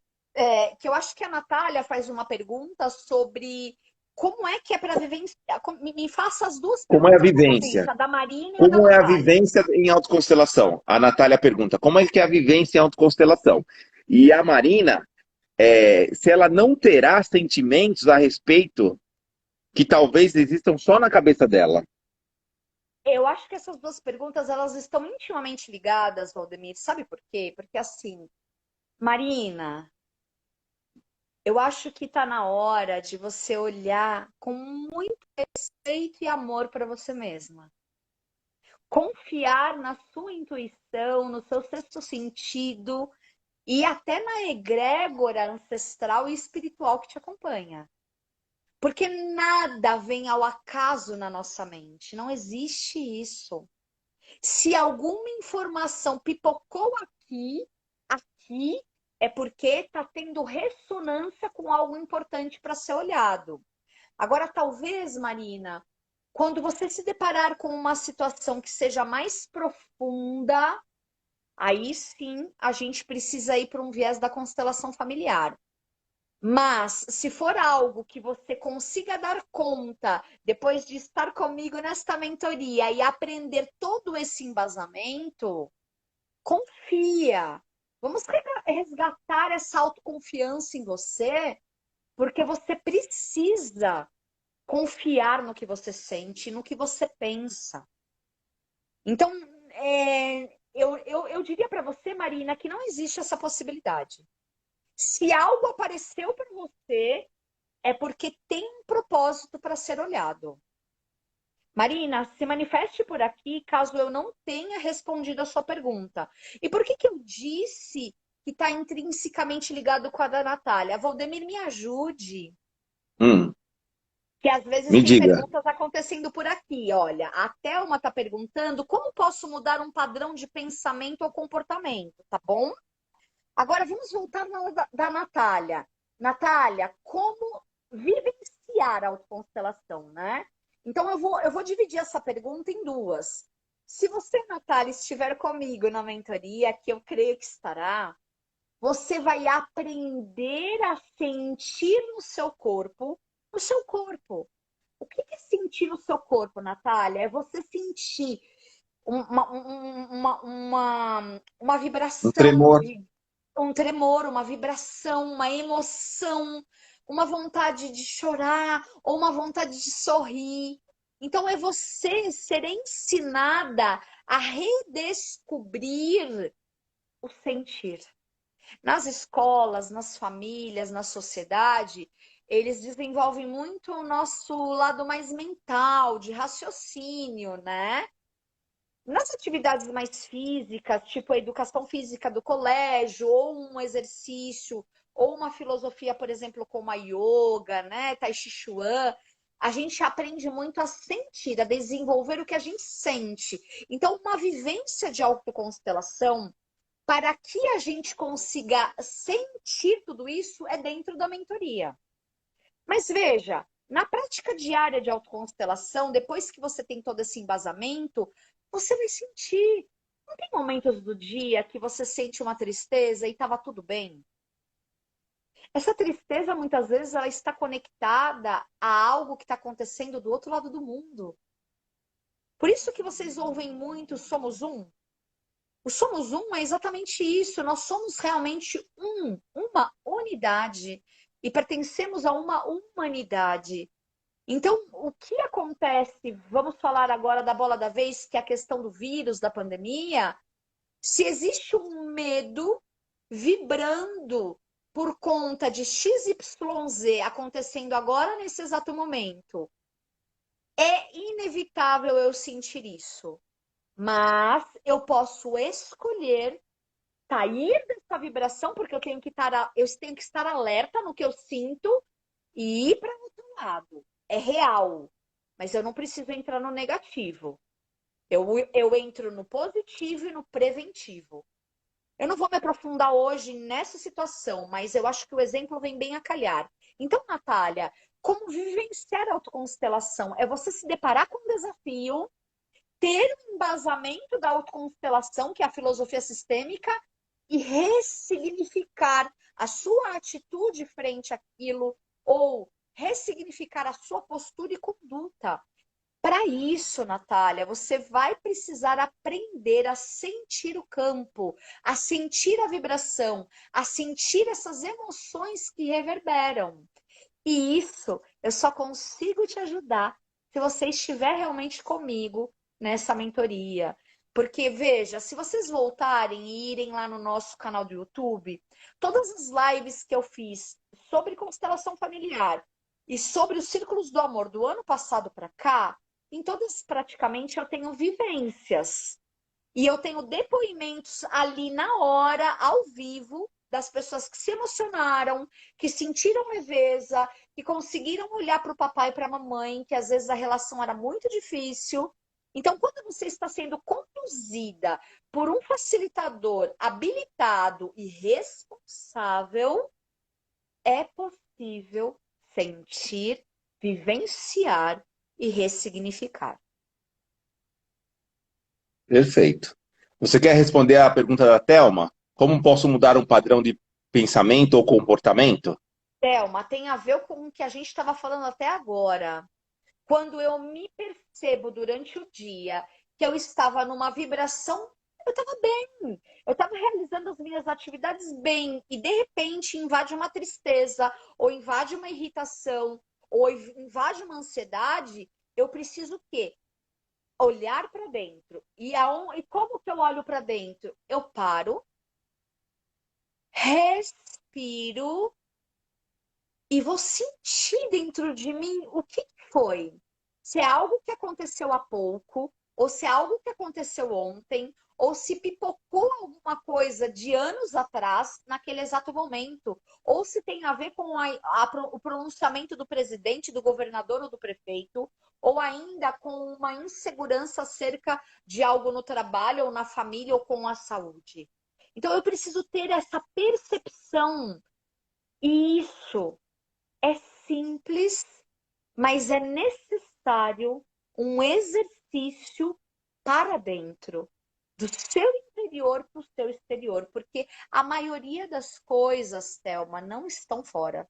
que eu acho que a Natália faz uma pergunta sobre como é que é para vivenciar. Me faça as duas Como é a perguntas de uma vez, vivência? a da Marina e a da Como é a Natália. vivência em autoconstelação? A Natália pergunta, como é que é a vivência em autoconstelação? E a Marina, se ela não terá sentimentos a respeito que talvez existam só na cabeça dela. Eu acho que essas duas perguntas elas estão intimamente ligadas, Valdemir. Sabe por quê? Porque assim, Marina, eu acho que está na hora de você olhar com muito respeito e amor para você mesma. Confiar na sua intuição, no seu sexto sentido e até na egrégora ancestral e espiritual que te acompanha. Porque nada vem ao acaso na nossa mente. Não existe isso. Se alguma informação pipocou aqui, é porque está tendo ressonância com algo importante para ser olhado. Agora, talvez, Marina, quando você se deparar com uma situação que seja mais profunda, aí sim a gente precisa ir para um viés da constelação familiar. Mas se for algo que você consiga dar conta depois de estar comigo nesta mentoria e aprender todo esse embasamento, confia. Vamos resgatar essa autoconfiança em você, porque você precisa confiar no que você sente, no que você pensa. Então, eu diria para você, Marina, que não existe essa possibilidade. Se algo apareceu para você, é porque tem um propósito para ser olhado. Marina, se manifeste por aqui caso eu não tenha respondido a sua pergunta. E por que eu disse que está intrinsecamente ligado com a da Natália? Valdemir, me ajude. Hum, Que às vezes me tem diga. perguntas acontecendo por aqui. Olha, a Thelma está perguntando como posso mudar um padrão de pensamento ou comportamento, tá bom? Agora vamos voltar na da Natália. Natália, como vivenciar a autoconstelação, né? Então eu vou dividir essa pergunta em duas. Se você, Natália, estiver comigo na mentoria, que eu creio que estará, você vai aprender a sentir no seu corpo, o seu corpo. O que é sentir no seu corpo, Natália? É você sentir uma Um vibração tremor. de um tremor, uma vibração, uma emoção, uma vontade de chorar ou uma vontade de sorrir. Então é você ser ensinada a redescobrir o sentir. Nas escolas, nas famílias, na sociedade, eles desenvolvem muito o nosso lado mais mental, de raciocínio, né? Nas atividades mais físicas, tipo a educação física do colégio, ou um exercício, ou uma filosofia, por exemplo, como a yoga, né, Tai Chi Chuan, a gente aprende muito a sentir, a desenvolver o que a gente sente. Então, uma vivência de autoconstelação, para que a gente consiga sentir tudo isso, é dentro da mentoria. Mas veja, na prática diária de autoconstelação, depois que você tem todo esse embasamento, você vai sentir. Não tem momentos do dia que você sente uma tristeza e estava tudo bem? Essa tristeza, muitas vezes, ela está conectada a algo que está acontecendo do outro lado do mundo. Por isso que vocês ouvem muito Somos Um. O Somos Um é exatamente isso. Nós somos realmente uma unidade. E pertencemos a uma humanidade. Então, o que acontece? Vamos falar agora da bola da vez, que é a questão do vírus, da pandemia. Se existe um medo vibrando por conta de XYZ acontecendo agora nesse exato momento, é inevitável eu sentir isso. Mas eu posso escolher sair dessa vibração, porque eu tenho que estar alerta no que eu sinto e ir para o outro lado. É real, mas eu não preciso entrar no negativo. Eu entro no positivo e no preventivo. Eu não vou me aprofundar hoje nessa situação, mas eu acho que o exemplo vem bem a calhar. Então, Natália, como vivenciar a autoconstelação. É você se deparar com um desafio, ter um embasamento da autoconstelação, que é a filosofia sistêmica, e ressignificar a sua atitude frente àquilo, ou ressignificar a sua postura e conduta. Para isso, Natália, você vai precisar aprender a sentir o campo, a sentir a vibração, a sentir essas emoções que reverberam. E isso eu só consigo te ajudar se você estiver realmente comigo nessa mentoria. Porque, veja, se vocês voltarem e irem lá no nosso canal do YouTube, todas as lives que eu fiz sobre constelação familiar e sobre os círculos do amor do ano passado para cá, em todas praticamente eu tenho vivências. E eu tenho depoimentos ali na hora, ao vivo, das pessoas que se emocionaram, que sentiram leveza, que conseguiram olhar para o papai e para a mamãe, que às vezes a relação era muito difícil. Então, quando você está sendo conduzida por um facilitador habilitado e responsável, é possível sentir, vivenciar e ressignificar. Perfeito. Você quer responder à pergunta da Thelma? Como posso mudar um padrão de pensamento ou comportamento? Thelma, tem a ver com o que a gente estava falando até agora. Quando eu me percebo durante o dia que eu estava numa vibração, eu estava bem, eu estava realizando as minhas atividades bem, e de repente invade uma tristeza, ou invade uma irritação, ou invade uma ansiedade, eu preciso o quê? Olhar para dentro. E como que eu olho para dentro? Eu paro, respiro e vou sentir dentro de mim o que foi. Se é algo que aconteceu há pouco, ou se é algo que aconteceu ontem, ou se pipocou alguma coisa de anos atrás, naquele exato momento, ou se tem a ver com o pronunciamento do presidente, do governador ou do prefeito, ou ainda com uma insegurança acerca de algo no trabalho, ou na família, ou com a saúde. Então, eu preciso ter essa percepção. E isso é simples, mas é necessário um exercício para dentro, do seu interior para o seu exterior, porque a maioria das coisas, Thelma, não estão fora.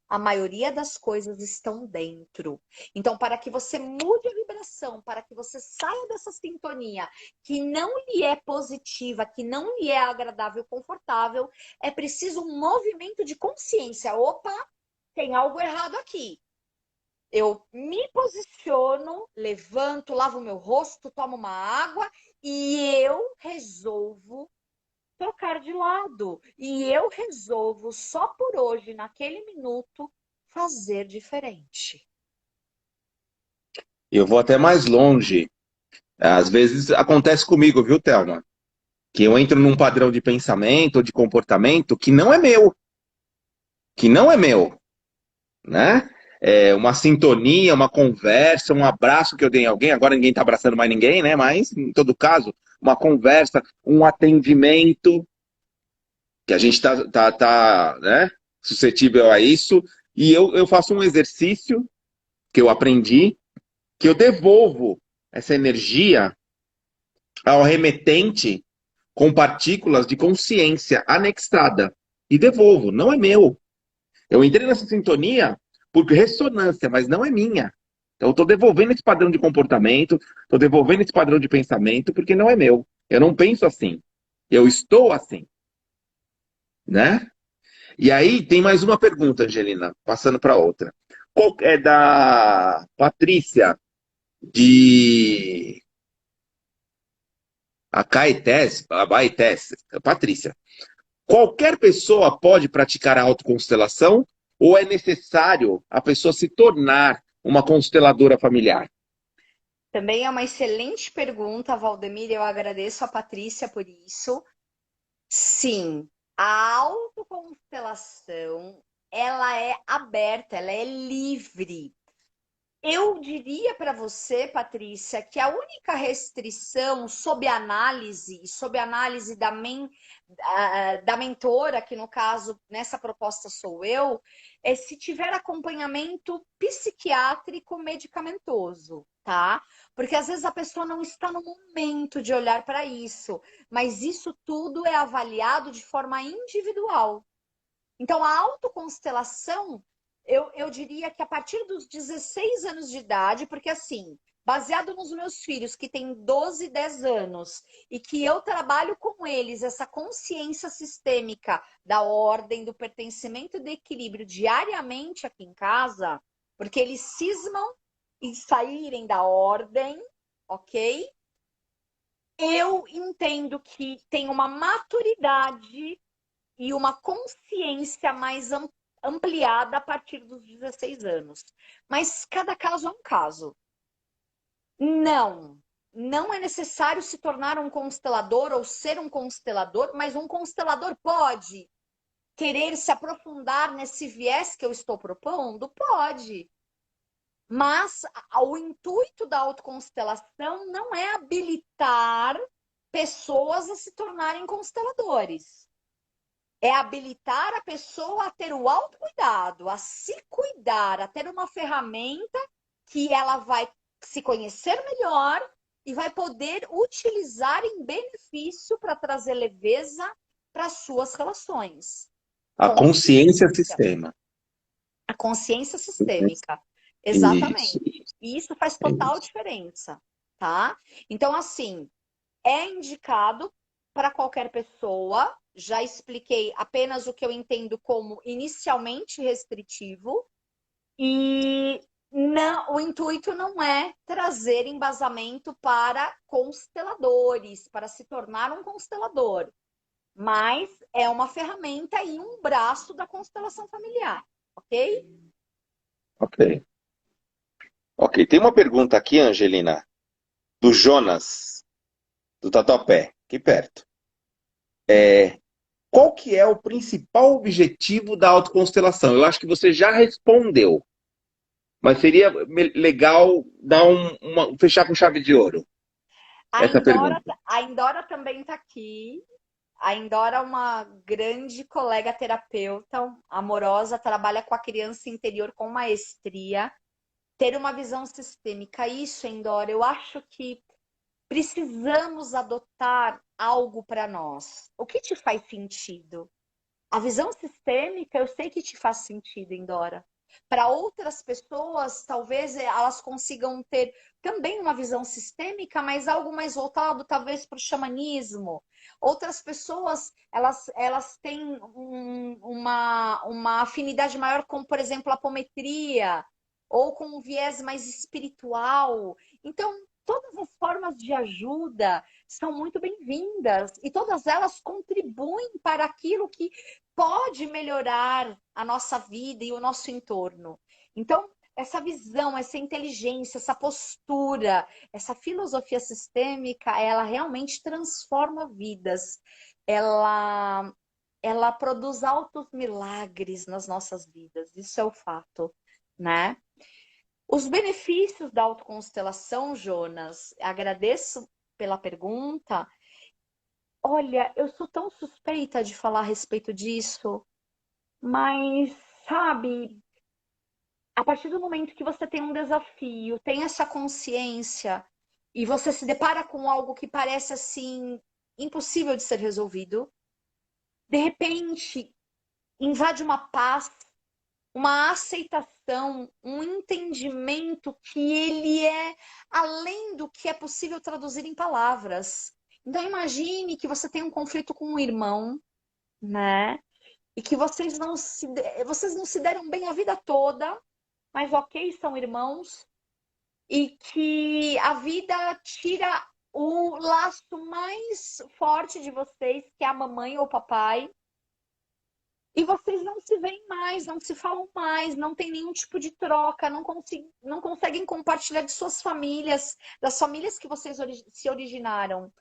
A maioria das coisas estão dentro. Então, para que você mude a vibração, para que você saia dessa sintonia que não lhe é positiva, que não lhe é agradável e confortável, é preciso um movimento de consciência. Opa, tem algo errado aqui. Eu me posiciono, levanto, lavo meu rosto, tomo uma água e eu resolvo trocar de lado. E eu resolvo só por hoje, naquele minuto, fazer diferente. Eu vou até mais longe. Às vezes acontece comigo, viu, Thelma? Que eu entro num padrão de pensamento ou de comportamento que não é meu, né? É uma sintonia, uma conversa, um abraço que eu dei em alguém. Agora ninguém está abraçando mais ninguém, né? Mas, em todo caso, uma conversa, um atendimento, que a gente né, suscetível a isso. E eu faço um exercício que eu aprendi, que eu devolvo essa energia ao remetente com partículas de consciência anexada. E devolvo, não é meu. Eu entrei nessa sintonia por ressonância, mas não é minha. Então, eu estou devolvendo esse padrão de comportamento, estou devolvendo esse padrão de pensamento, porque não é meu. Eu não penso assim. Eu estou assim, né? E aí, tem mais uma pergunta, Angelina, passando para outra. É da Patrícia, de a Baetés, Patrícia. Qualquer pessoa pode praticar a autoconstelação ou é necessário a pessoa se tornar uma consteladora familiar? Também é uma excelente pergunta, Valdemir. Eu agradeço a Patrícia por isso. Sim, a autoconstelação, ela é aberta, ela é livre. Eu diria para você, Patrícia, que a única restrição sob análise da mentora, que no caso, nessa proposta sou eu, é se tiver acompanhamento psiquiátrico medicamentoso, tá? Porque às vezes a pessoa não está no momento de olhar para isso, mas isso tudo é avaliado de forma individual. Então, a autoconstelação, eu diria que a partir dos 16 anos de idade, porque assim, baseado nos meus filhos que têm 12 e 10 anos, e que eu trabalho com eles essa consciência sistêmica da ordem, do pertencimento e do equilíbrio diariamente aqui em casa, porque eles cismam em saírem da ordem, ok? Eu entendo que tem uma maturidade e uma consciência mais ampliada a partir dos 16 anos. Mas cada caso é um caso. Não, não é necessário se tornar um constelador ou ser um constelador, mas um constelador pode querer se aprofundar nesse viés que eu estou propondo? Pode. Mas o intuito da autoconstelação não é habilitar pessoas a se tornarem consteladores. É habilitar a pessoa a ter o autocuidado, a se cuidar, a ter uma ferramenta que ela vai se conhecer melhor e vai poder utilizar em benefício para trazer leveza para as suas relações. A consciência sistema. A consciência sistêmica. Isso, Exatamente. E isso faz total isso. diferença, tá? Então, assim, é indicado para qualquer pessoa. Já expliquei apenas o que eu entendo como inicialmente restritivo. E não, o intuito não é trazer embasamento para consteladores, para se tornar um constelador. Mas é uma ferramenta e um braço da constelação familiar, ok? Ok. Ok. Tem uma pergunta aqui, Angelina, do Jonas, do Tatuapé, aqui perto. Qual que é o principal objetivo da autoconstelação? Eu acho que você já respondeu, mas seria legal dar fechar com chave de ouro essa pergunta. A Indora também está aqui. A Indora é uma grande colega terapeuta, amorosa, trabalha com a criança interior com maestria. Ter uma visão sistêmica, isso, Indora, eu acho que precisamos adotar algo para nós. O que te faz sentido? A visão sistêmica, eu sei que te faz sentido, Indora. Para outras pessoas, talvez elas consigam ter também uma visão sistêmica, mas algo mais voltado, talvez, para o xamanismo. Outras pessoas, elas têm uma afinidade maior com, por exemplo, a apometria, ou com um viés mais espiritual. Então, todas as formas de ajuda são muito bem-vindas e todas elas contribuem para aquilo que pode melhorar a nossa vida e o nosso entorno. Então, essa visão, essa inteligência, essa postura, essa filosofia sistêmica, ela realmente transforma vidas. Ela, ela produz altos milagres nas nossas vidas. Isso é o fato, né? Os benefícios da autoconstelação, Jonas, agradeço pela pergunta. Olha, eu sou tão suspeita de falar a respeito disso, mas, sabe, a partir do momento que você tem um desafio, tem essa consciência e você se depara com algo que parece assim impossível de ser resolvido, de repente invade uma paz, uma aceitação, um entendimento que ele é além do que é possível traduzir em palavras. Então imagine que você tem um conflito com um irmão, né? E que vocês não se deram bem a vida toda, mas ok, são irmãos, e que a vida tira o laço mais forte de vocês, que é a mamãe ou o papai, e vocês não se veem mais, não se falam mais, não tem nenhum tipo de troca, não conseguem compartilhar de suas famílias, das famílias que vocês se originaram.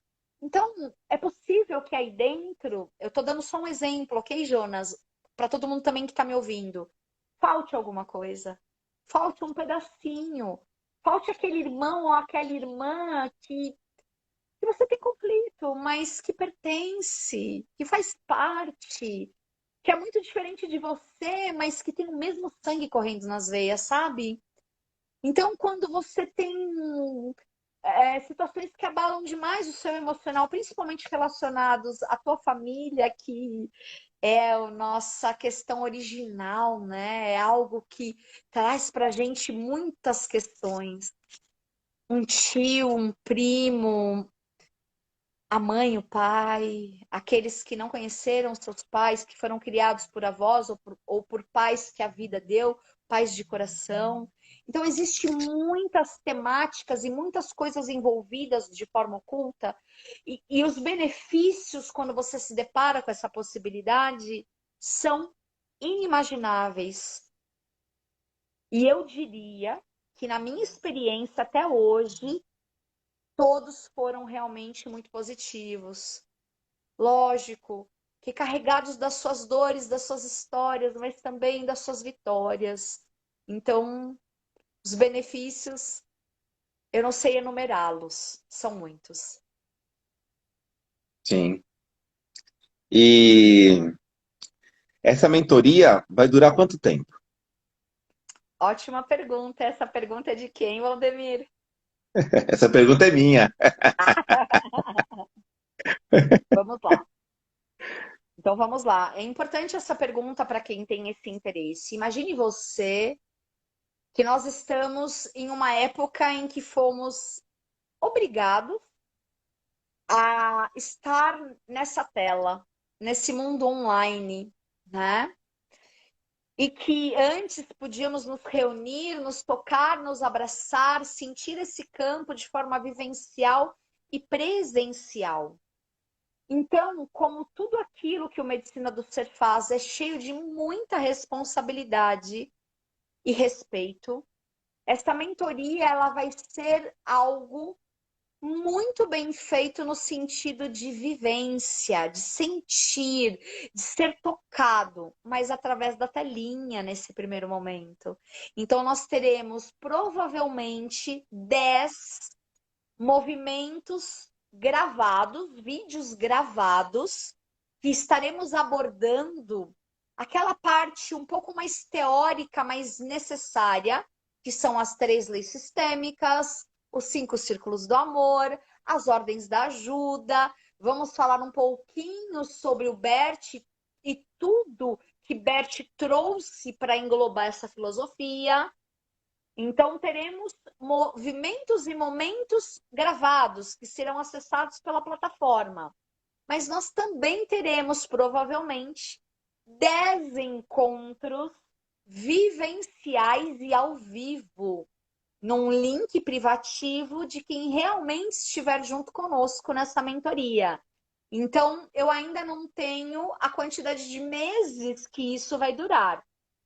Então, é possível que aí dentro, eu estou dando só um exemplo, ok, Jonas? Para todo mundo também que está me ouvindo, falte alguma coisa. falte um pedacinho, falte aquele irmão ou aquela irmã que você tem conflito, mas que pertence, que faz parte, que é muito diferente de você, mas que tem o mesmo sangue correndo nas veias, sabe? Então, quando você tem situações que abalam demais o seu emocional, principalmente relacionados à tua família, que é a nossa questão original, né? É algo que traz pra gente muitas questões. Um tio, um primo, a mãe, o pai, aqueles que não conheceram seus pais, que foram criados por avós ou por pais que a vida deu, pais de coração. Então, existem muitas temáticas e muitas coisas envolvidas de forma oculta, e os benefícios, quando você se depara com essa possibilidade, são inimagináveis. E eu diria que, na minha experiência até hoje, todos foram realmente muito positivos. Lógico que carregados das suas dores, das suas histórias, mas também das suas vitórias. Então, os benefícios, eu não sei enumerá-los, são muitos. Sim. E essa mentoria vai durar quanto tempo? Ótima pergunta. Essa pergunta é de quem, Valdemir? Essa pergunta é minha. Vamos lá. Então vamos lá. É importante essa pergunta para quem tem esse interesse. Imagine você que nós estamos em uma época em que fomos obrigados a estar nessa tela, nesse mundo online, né? E que antes podíamos nos reunir, nos tocar, nos abraçar, sentir esse campo de forma vivencial e presencial. Então, como tudo aquilo que o Medicina do Ser faz é cheio de muita responsabilidade e respeito, essa mentoria ela vai ser algo muito bem feito no sentido de vivência, de sentir, de ser tocado, mas através da telinha nesse primeiro momento. Então, nós teremos provavelmente 10 movimentos gravados, vídeos gravados, que estaremos abordando aquela parte um pouco mais teórica, mais necessária, que são as 3 leis sistêmicas, os 5 círculos do amor, as ordens da ajuda. Vamos falar um pouquinho sobre o Bert e tudo que Bert trouxe para englobar essa filosofia. Então, teremos movimentos e momentos gravados que serão acessados pela plataforma. Mas nós também teremos, provavelmente, 10 encontros vivenciais e ao vivo, num link privativo de quem realmente estiver junto conosco nessa mentoria. Então, eu ainda não tenho a quantidade de meses que isso vai durar.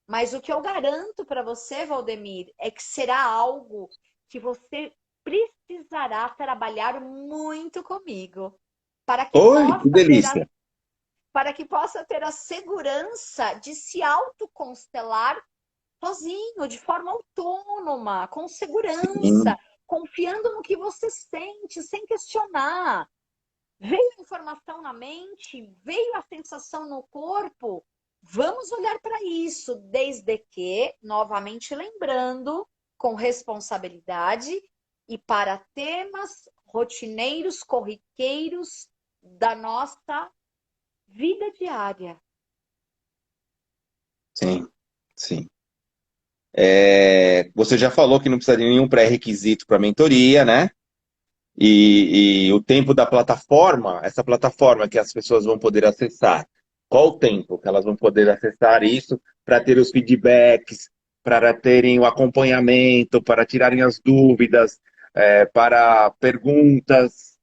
Mas o que eu garanto para você, Valdemir, é que será algo que você precisará trabalhar muito comigo para que Oi, que possa ter delícia. a segurança de se autoconstelar sozinho, de forma autônoma, com Sim, segurança, confiando no que você sente, sem questionar. Veio a informação na mente, veio a sensação no corpo. Vamos olhar para isso, desde que, novamente lembrando, com responsabilidade e para temas rotineiros, corriqueiros da nossa vida diária. sim, sim. Você já falou que não precisa de nenhum pré-requisito para mentoria, né? E o tempo da plataforma, essa plataforma que as pessoas vão poder acessar, qual o tempo que elas vão poder acessar isso para ter os feedbacks, para terem o acompanhamento, para tirarem as dúvidas, para perguntas?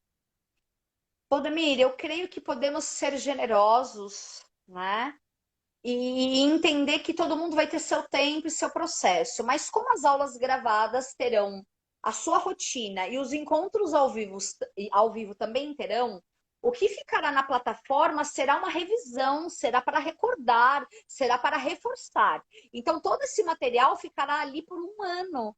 Podemir, eu creio que podemos ser generosos, né? E entender que todo mundo vai ter seu tempo e seu processo. Mas como as aulas gravadas terão a sua rotina e os encontros ao vivo também terão, O que ficará na plataforma será uma revisão, será para recordar, será para reforçar. Então, todo esse material ficará ali por um ano,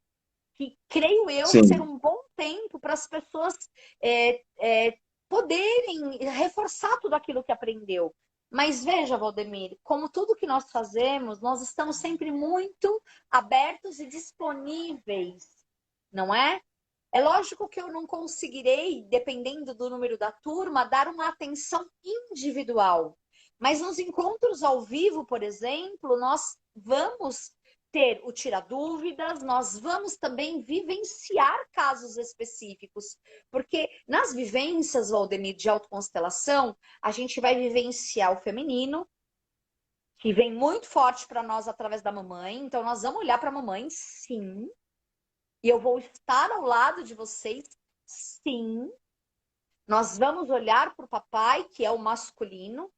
que creio eu ser Sim. um bom tempo para as pessoas é, é, poderem reforçar tudo aquilo que aprendeu. Mas veja, Valdemir, como tudo que nós fazemos, nós estamos sempre muito abertos e disponíveis, não é? É lógico que eu não conseguirei, dependendo do número da turma, dar uma atenção individual. Mas nos encontros ao vivo, por exemplo, nós vamos ter o tirar dúvidas, nós vamos também vivenciar casos específicos, porque nas vivências, Valdemir, de autoconstelação, a gente vai vivenciar o feminino, que vem muito forte para nós através da mamãe, então nós vamos olhar para a mamãe, sim, e eu vou estar ao lado de vocês, sim. Nós vamos olhar para o papai, que é o masculino.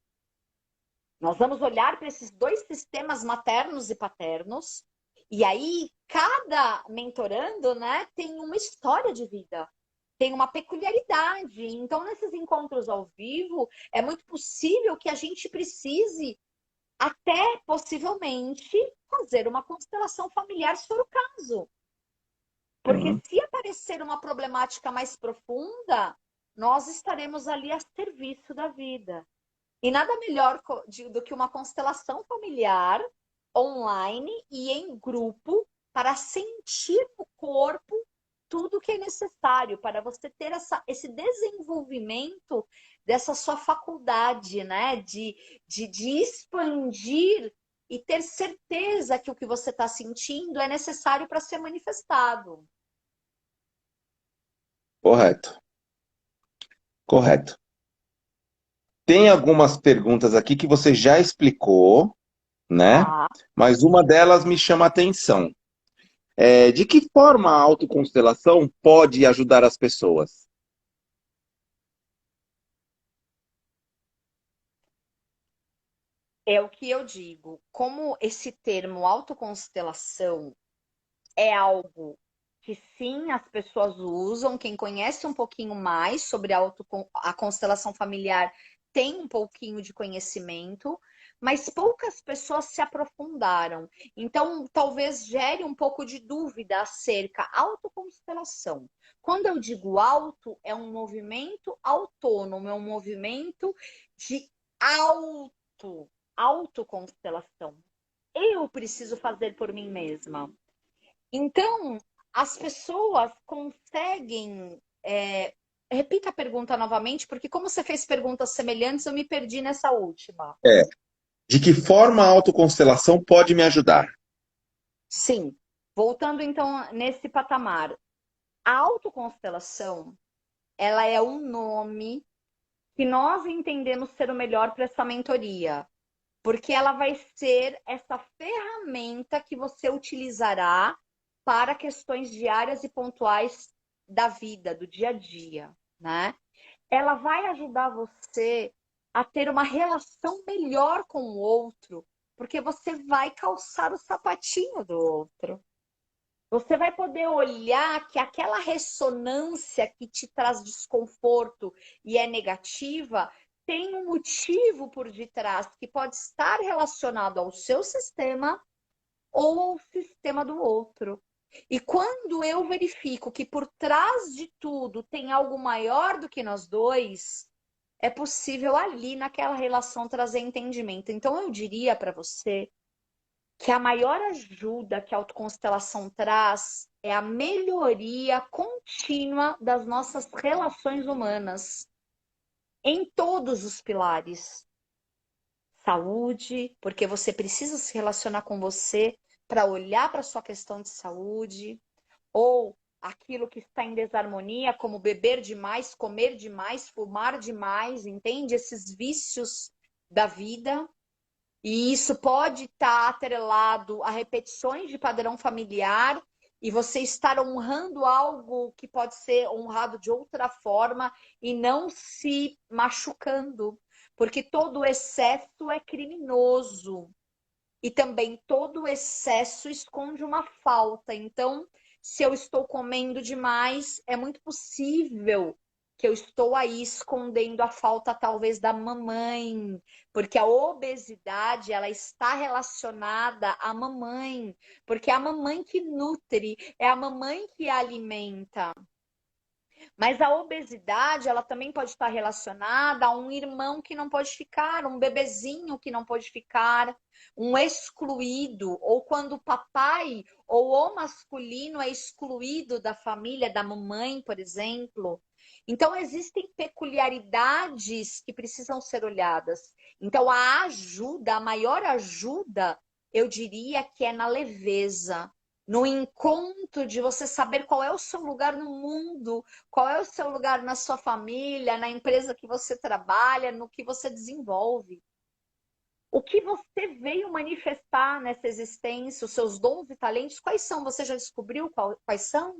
Nós vamos olhar para esses dois sistemas maternos e paternos. E aí, cada mentorando, né, tem uma história de vida, tem uma peculiaridade. Então, nesses encontros ao vivo, é muito possível que a gente precise, até possivelmente, fazer uma constelação familiar, se for o caso. Porque Uhum. se aparecer uma problemática mais profunda, nós estaremos ali a serviço da vida. E nada melhor do que uma constelação familiar online e em grupo para sentir no corpo tudo que é necessário para você ter esse desenvolvimento dessa sua faculdade, né? De expandir e ter certeza que o que você está sentindo é necessário para ser manifestado. Correto, correto. Tem algumas perguntas aqui que você já explicou, né? Tá? Mas uma delas me chama a atenção. De que forma a autoconstelação pode ajudar as pessoas? É o que eu digo. Como esse termo autoconstelação é algo que sim, as pessoas usam, quem conhece um pouquinho mais sobre a constelação familiar tem um pouquinho de conhecimento, mas poucas pessoas se aprofundaram. Então, talvez gere um pouco de dúvida acerca da autoconstelação. Quando eu digo auto, é um movimento autônomo, é um movimento de autoconstelação. Eu preciso fazer por mim mesma. Então, as pessoas conseguem. Repita a pergunta novamente, porque como você fez perguntas semelhantes, eu me perdi nessa última. De que forma a autoconstelação pode me ajudar? Sim. Voltando então nesse patamar, a autoconstelação, ela é um nome que nós entendemos ser o melhor para essa mentoria, porque ela vai ser essa ferramenta que você utilizará para questões diárias e pontuais da vida, do dia a dia, né? Ela vai ajudar você a ter uma relação melhor com o outro, porque você vai calçar o sapatinho do outro. Você vai poder olhar que aquela ressonância que te traz desconforto e é negativa tem um motivo por detrás que pode estar relacionado ao seu sistema ou ao sistema do outro. E quando eu verifico que por trás de tudo tem algo maior do que nós dois, é possível ali naquela relação trazer entendimento. Então eu diria para você que a maior ajuda que a autoconstelação traz é a melhoria contínua das nossas relações humanas em todos os pilares. Saúde, porque você precisa se relacionar com você para olhar para a sua questão de saúde, ou aquilo que está em desarmonia, como beber demais, comer demais, fumar demais, entende? Esses vícios da vida. E isso pode estar atrelado a repetições de padrão familiar e você estar honrando algo que pode ser honrado de outra forma e não se machucando, porque todo excesso é criminoso e também todo excesso esconde uma falta. Então, se eu estou comendo demais, é muito possível que eu estou aí escondendo a falta talvez da mamãe, porque a obesidade ela está relacionada à mamãe, porque é a mamãe que nutre, é a mamãe que alimenta. Mas a obesidade, ela também pode estar relacionada a um irmão que não pode ficar, um bebezinho que não pode ficar, um excluído, ou quando o papai ou o masculino é excluído da família, da mamãe, por exemplo. Então, existem peculiaridades que precisam ser olhadas. Então, a ajuda, a maior ajuda, eu diria que é na leveza, no encontro de você saber qual é o seu lugar no mundo, qual é o seu lugar na sua família, na empresa que você trabalha, no que você desenvolve. O que você veio manifestar nessa existência, os seus dons e talentos, quais são? Você já descobriu quais são?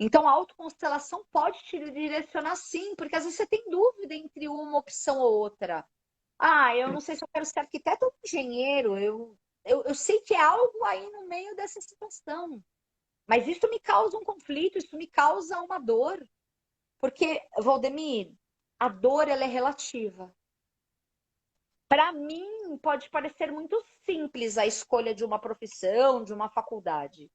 Então, a autoconstelação pode te direcionar sim, porque às vezes você tem dúvida entre uma opção ou outra. Ah, eu não sei se eu quero ser arquiteto ou engenheiro, eu sei que é algo aí no meio dessa situação. Mas isso me causa um conflito, isso me causa uma dor. Porque, Valdemir, a dor ela é relativa. Para mim, pode parecer muito simples a escolha de uma profissão, de uma faculdade.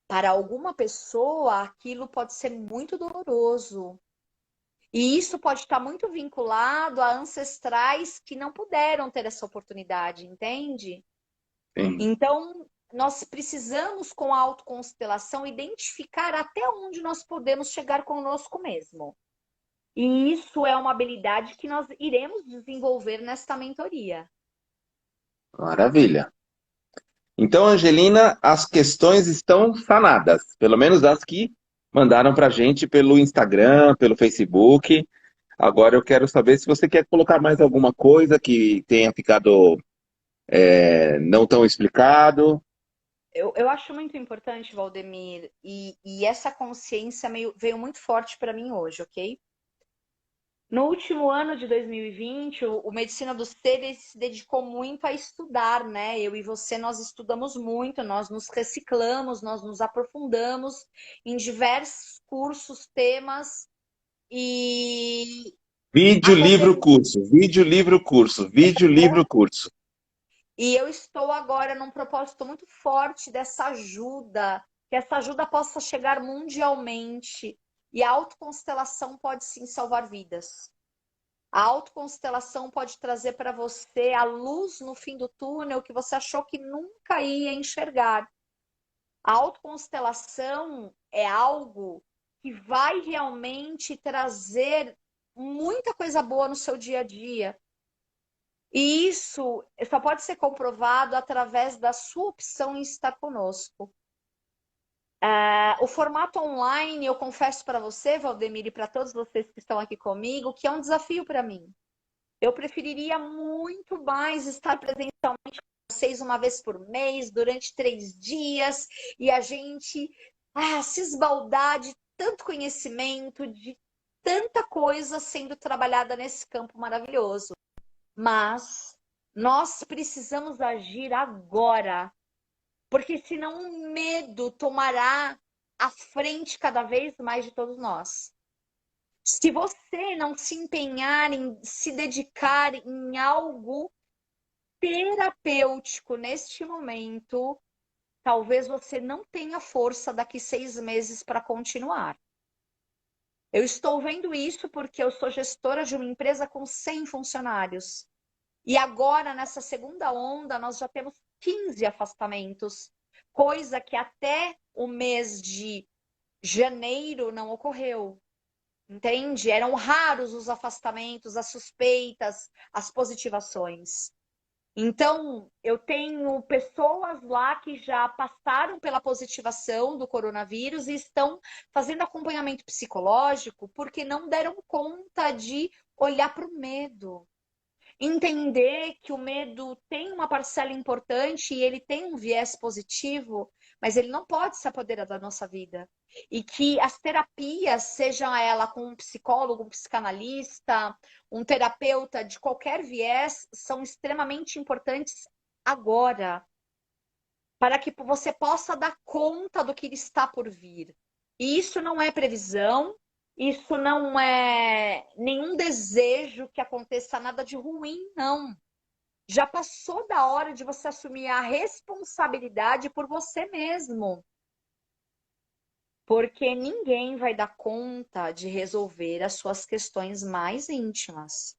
Para alguma pessoa, aquilo pode ser muito doloroso. E isso pode estar muito vinculado a ancestrais que não puderam ter essa oportunidade, entende? Sim. Então, nós precisamos, com a autoconstelação, identificar até onde nós podemos chegar conosco mesmo. E isso é uma habilidade que nós iremos desenvolver nesta mentoria. Maravilha. Então, Angelina, as questões estão sanadas, pelo menos as que mandaram para a gente pelo Instagram, pelo Facebook. Agora eu quero saber se você quer colocar mais alguma coisa que tenha ficado não tão explicado. Eu acho muito importante, Valdemir, e essa consciência veio muito forte para mim hoje, ok? No último ano de 2020, o Medicina do Ser ele se dedicou muito a estudar, né? Eu e você, nós estudamos muito, nós nos reciclamos, nós nos aprofundamos em diversos cursos, temas, e Vídeo, a livro, pandemia. curso. Vídeo, livro, curso. Vídeo, livro, curso. E eu estou agora num propósito muito forte dessa ajuda, que essa ajuda possa chegar mundialmente. E a autoconstelação pode sim salvar vidas. A autoconstelação pode trazer para você a luz no fim do túnel que você achou que nunca ia enxergar. A autoconstelação é algo que vai realmente trazer muita coisa boa no seu dia a dia. E isso só pode ser comprovado através da sua opção em estar conosco. O formato online, eu confesso para você, Valdemir, e para todos vocês que estão aqui comigo, que é um desafio para mim. Eu preferiria muito mais estar presencialmente com vocês uma vez por mês, durante 3 dias, e a gente se esbaldar de tanto conhecimento, de tanta coisa sendo trabalhada nesse campo maravilhoso. Mas nós precisamos agir agora, porque senão o medo tomará a frente cada vez mais de todos nós. Se você não se empenhar em se dedicar em algo terapêutico neste momento, talvez você não tenha força daqui 6 meses para continuar. Eu estou vendo isso porque eu sou gestora de uma empresa com 100 funcionários. E agora, nessa segunda onda, nós já temos 15 afastamentos, coisa que até o mês de janeiro não ocorreu. Entende? Eram raros os afastamentos, as suspeitas, as positivações. Então, eu tenho pessoas lá que já passaram pela positivação do coronavírus e estão fazendo acompanhamento psicológico porque não deram conta de olhar para o medo. Entender que o medo tem uma parcela importante e ele tem um viés positivo, mas ele não pode se apoderar da nossa vida. E que as terapias, seja ela com um psicólogo, um psicanalista, um terapeuta de qualquer viés, são extremamente importantes agora, para que você possa dar conta do que está por vir. E isso não é previsão, Isso não é nenhum desejo que aconteça nada de ruim, não. Já passou da hora de você assumir a responsabilidade por você mesmo. Porque ninguém vai dar conta de resolver as suas questões mais íntimas.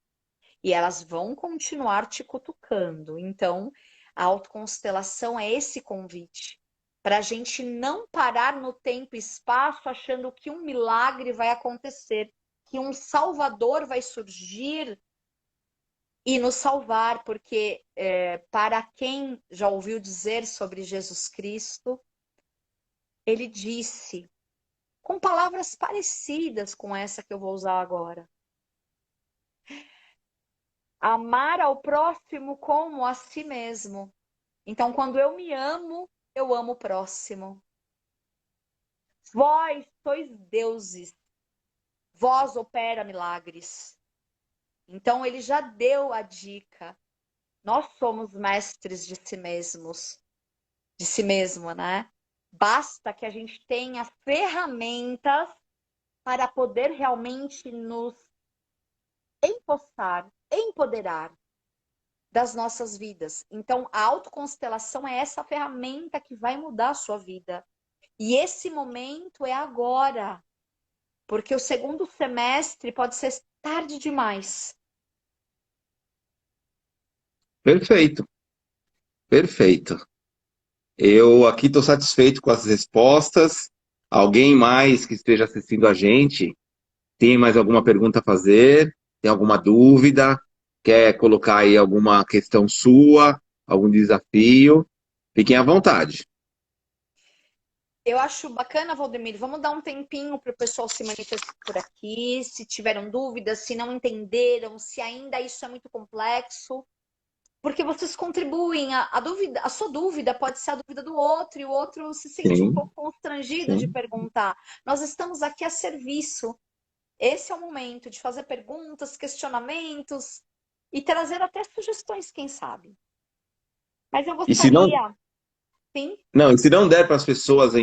E elas vão continuar te cutucando. Então, a autoconstelação é esse convite para a gente não parar no tempo e espaço achando que um milagre vai acontecer, que um salvador vai surgir e nos salvar, porque para quem já ouviu dizer sobre Jesus Cristo, ele disse, com palavras parecidas com essa que eu vou usar agora, amar ao próximo como a si mesmo. Então, quando eu me amo, eu amo o próximo. Vós sois deuses, vós opera milagres. Então, ele já deu a dica. Nós somos mestres de si mesmos, de si mesmo, né? Basta que a gente tenha ferramentas para poder realmente nos empossar, empoderar das nossas vidas. Então, a autoconstelação é essa ferramenta que vai mudar a sua vida. E esse momento é agora, porque o segundo semestre pode ser tarde demais. Perfeito, perfeito. Eu aqui estou satisfeito com as respostas. Alguém mais que esteja assistindo a gente tem mais alguma pergunta a fazer? Tem alguma dúvida? Quer colocar aí alguma questão sua? Algum desafio? Fiquem à vontade. Eu acho bacana, Valdemir. Vamos dar um tempinho para o pessoal se manifestar por aqui, se tiveram dúvidas, se não entenderam, se ainda isso é muito complexo. Porque vocês contribuem, a dúvida, a sua dúvida pode ser a dúvida do outro, e o outro se sente um Sim, pouco constrangido de sim. perguntar. Nós estamos aqui a serviço. Esse é o momento de fazer perguntas, questionamentos e trazer até sugestões, quem sabe. Mas eu E se não, gostaria, sim, não, e se não der para as pessoas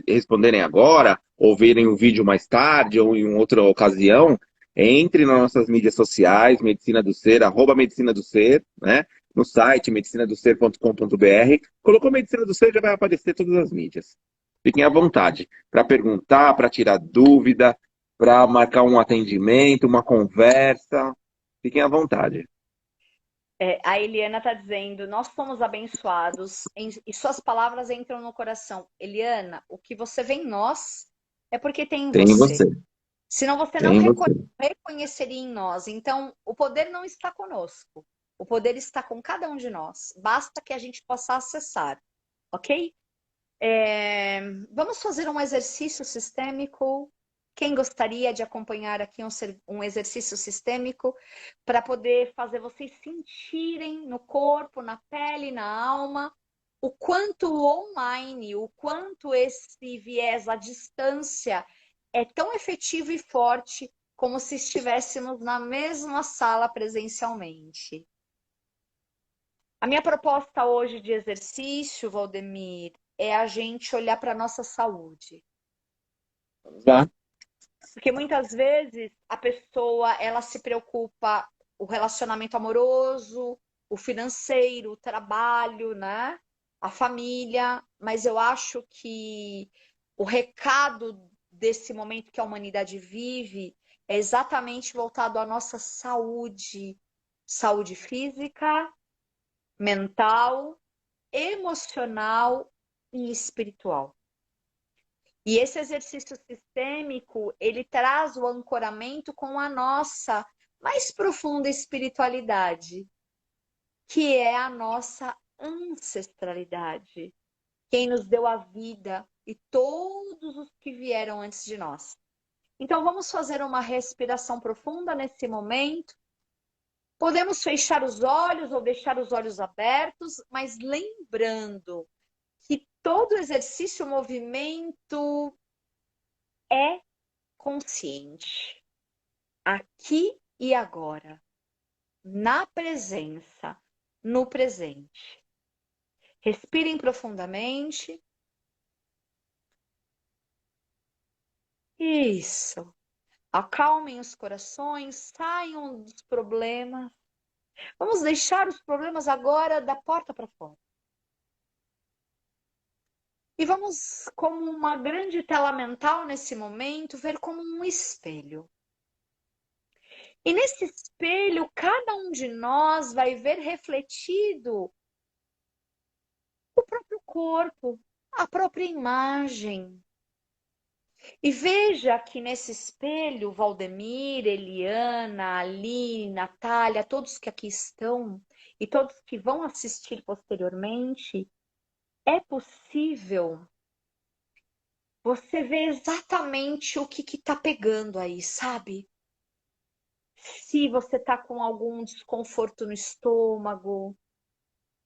responderem agora, ou verem o vídeo mais tarde, ou em outra ocasião, entre nas nossas mídias sociais, Medicina do Ser, @Medicina do Ser, né? No site medicinadoser.com.br. Colocou Medicina do Ser, já vai aparecer todas as mídias. Fiquem à vontade para perguntar, para tirar dúvida, para marcar um atendimento, uma conversa. Fiquem à vontade. a Eliana está dizendo, nós somos abençoados e suas palavras entram no coração. Eliana, o que você vê em nós é porque tem em Tem você. você, Senão você não tem você. reconheceria em nós. Então, o poder não está conosco. O poder está com cada um de nós. Basta que a gente possa acessar, ok? Vamos fazer um exercício sistêmico. Quem gostaria de acompanhar aqui um exercício sistêmico para poder fazer vocês sentirem no corpo, na pele, na alma, o quanto o online, o quanto esse viés à distância é tão efetivo e forte como se estivéssemos na mesma sala presencialmente. A minha proposta hoje de exercício, Valdemir, é a gente olhar para a nossa saúde. Vamos lá. Porque muitas vezes a pessoa, ela se preocupa o relacionamento amoroso, o financeiro, o trabalho, né? A família, mas eu acho que o recado desse momento que a humanidade vive é exatamente voltado à nossa saúde, saúde física, mental, emocional e espiritual. E esse exercício sistêmico, ele traz o ancoramento com a nossa mais profunda espiritualidade, que é a nossa ancestralidade, quem nos deu a vida e todos os que vieram antes de nós. Então vamos fazer uma respiração profunda nesse momento. Podemos fechar os olhos ou deixar os olhos abertos, mas lembrando que todo exercício, movimento é consciente, aqui e agora, na presença, no presente. Respirem profundamente. Isso. Acalmem os corações, saiam dos problemas. Vamos deixar os problemas agora da porta para fora. E vamos, como uma grande tela mental nesse momento, ver como um espelho. E nesse espelho, cada um de nós vai ver refletido o próprio corpo, a própria imagem. E veja que nesse espelho, Valdemir, Eliana, Aline, Natália, todos que aqui estão e todos que vão assistir posteriormente, é possível você ver exatamente o que está pegando aí, sabe? Se você está com algum desconforto no estômago,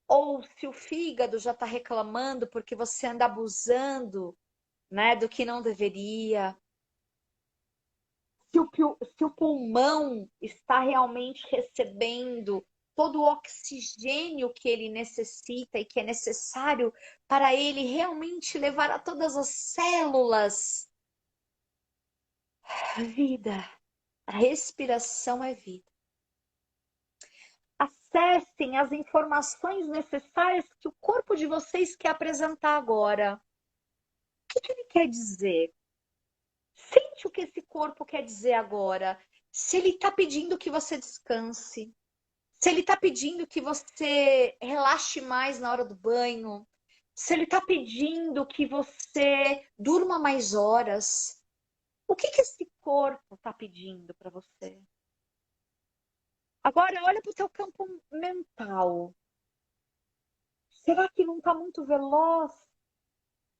ou se o fígado já está reclamando porque você anda abusando, né, do que não deveria. Se o pulmão está realmente recebendo todo o oxigênio que ele necessita e que é necessário para ele realmente levar a todas as células a vida. A respiração é vida. Acessem as informações necessárias que o corpo de vocês quer apresentar agora. O que ele quer dizer? Sente o que esse corpo quer dizer agora. Se ele está pedindo que você descanse, se ele está pedindo que você relaxe mais na hora do banho, se ele está pedindo que você durma mais horas, o que esse corpo está pedindo para você? Agora, olha para o teu campo mental. Será que não está muito veloz?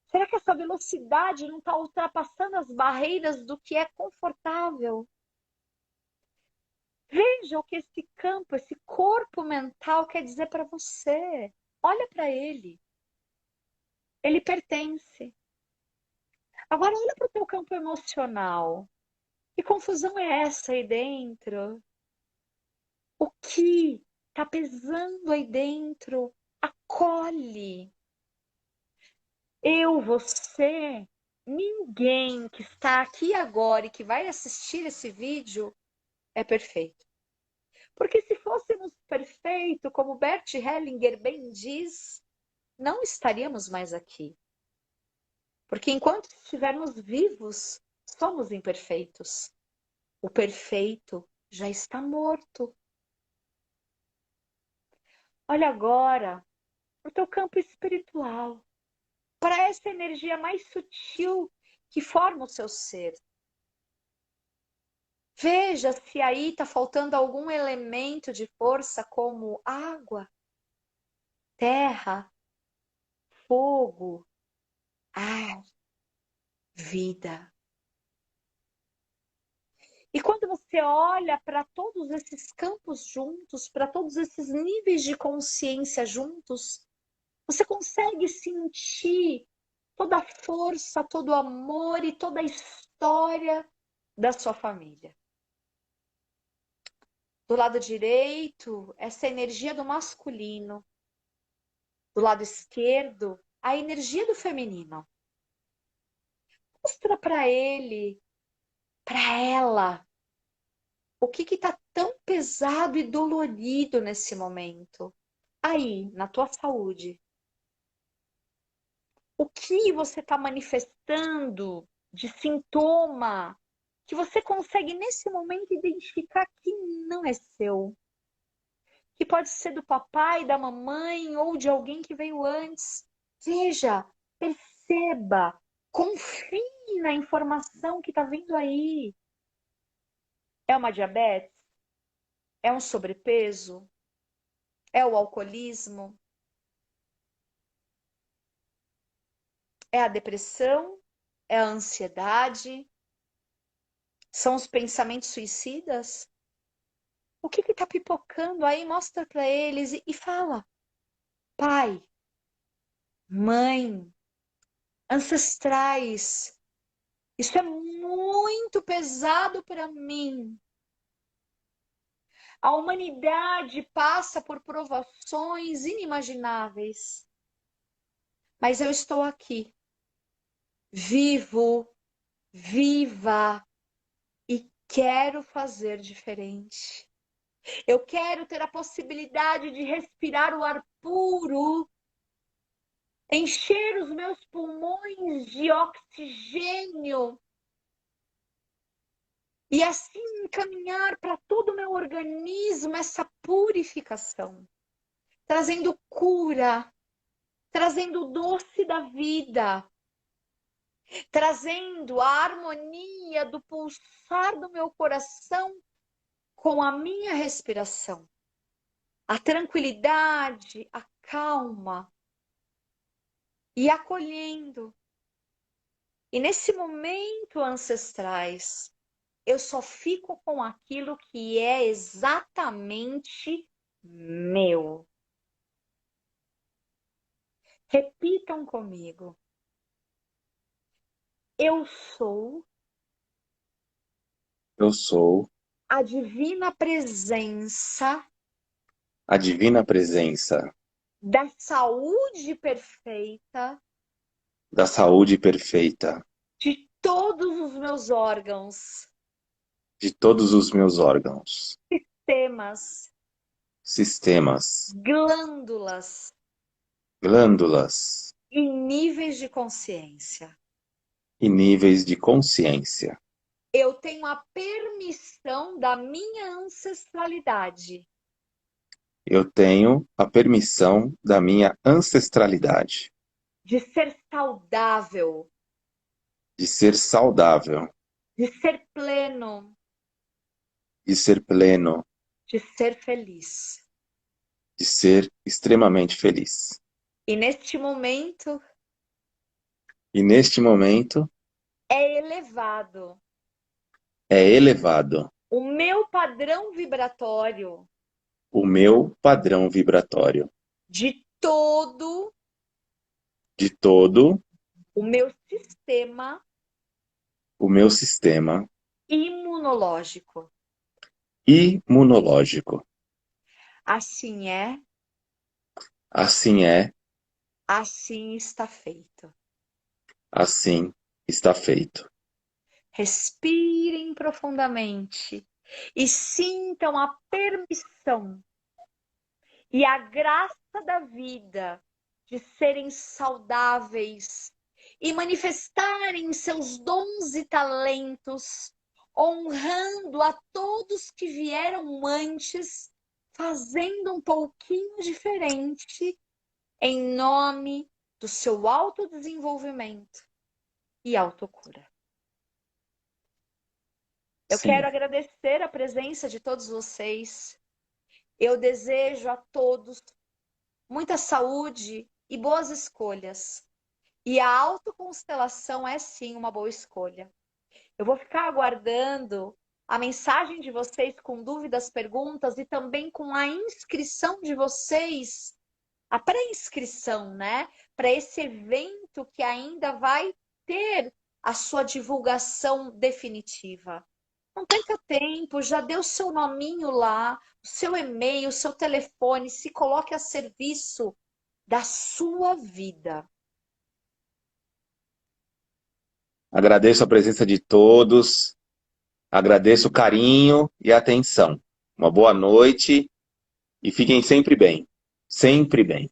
Será que essa velocidade não está ultrapassando as barreiras do que é confortável? Veja o que esse campo, esse corpo mental quer dizer para você. Olha para ele. Ele pertence. Agora olha para o teu campo emocional. Que confusão é essa aí dentro? O que está pesando aí dentro? Acolhe. Eu, você, ninguém que está aqui agora e que vai assistir esse vídeo é perfeito. Porque se fôssemos perfeitos, como Bert Hellinger bem diz, não estaríamos mais aqui. Porque enquanto estivermos vivos, somos imperfeitos. O perfeito já está morto. Olha agora para o teu campo espiritual, para essa energia mais sutil que forma o seu ser. Veja se aí está faltando algum elemento de força, como água, terra, fogo, ar, vida. E quando você olha para todos esses campos juntos, para todos esses níveis de consciência juntos, você consegue sentir toda a força, todo o amor e toda a história da sua família. Do lado direito, essa energia do masculino. Do lado esquerdo, a energia do feminino. Mostra para ele, para ela, o que está tão pesado e dolorido nesse momento. Aí, na tua saúde. O que você está manifestando de sintoma que você consegue nesse momento identificar que não é seu, que pode ser do papai, da mamãe ou de alguém que veio antes. Veja, perceba, confie na informação que está vindo aí. É uma diabetes? É um sobrepeso? É o alcoolismo? É a depressão? É a ansiedade? São os pensamentos suicidas? O que está pipocando aí? Mostra para eles e fala. Pai, mãe, ancestrais, isso é muito pesado para mim. A humanidade passa por provações inimagináveis. Mas eu estou aqui, vivo, viva e quero fazer diferente. Eu quero ter a possibilidade de respirar o ar puro, encher os meus pulmões de oxigênio e assim encaminhar para todo o meu organismo essa purificação, trazendo cura, trazendo o doce da vida, trazendo a harmonia do pulsar do meu coração com a minha respiração, a tranquilidade, a calma e acolhendo. E nesse momento, ancestrais, eu só fico com aquilo que é exatamente meu. Repitam comigo. Eu sou Eu sou a divina presença a divina presença da saúde perfeita da saúde perfeita de todos os meus órgãos, de todos os meus órgãos, sistemas, sistemas, glândulas glândulas e níveis de consciência. e níveis de consciência. Eu tenho a permissão da minha ancestralidade Eu tenho a permissão da minha ancestralidade de ser saudável, de ser saudável, de ser pleno, de ser pleno, de ser feliz. de ser extremamente feliz. E neste momento E neste momento é elevado é elevado o meu padrão vibratório o meu padrão vibratório de todo de todo o meu sistema o meu sistema imunológico. imunológico. Assim é, Assim é, assim está feito. assim está feito. Respirem profundamente e sintam a permissão e a graça da vida de serem saudáveis e manifestarem seus dons e talentos, honrando a todos que vieram antes, fazendo um pouquinho diferente em nome do seu autodesenvolvimento e autocura. Eu Sim. quero agradecer a presença de todos vocês. Eu desejo a todos muita saúde e boas escolhas. E a autoconstelação é sim uma boa escolha. Eu vou ficar aguardando a mensagem de vocês com dúvidas, perguntas e também com a inscrição de vocês, a pré-inscrição, né? Para esse evento que ainda vai ter a sua divulgação definitiva. Não perca tempo, já dê o seu nominho lá, o seu e-mail, o seu telefone, se coloque a serviço da sua vida. Agradeço a presença de todos, agradeço o carinho e a atenção. Uma boa noite e fiquem sempre bem. Sempre bem.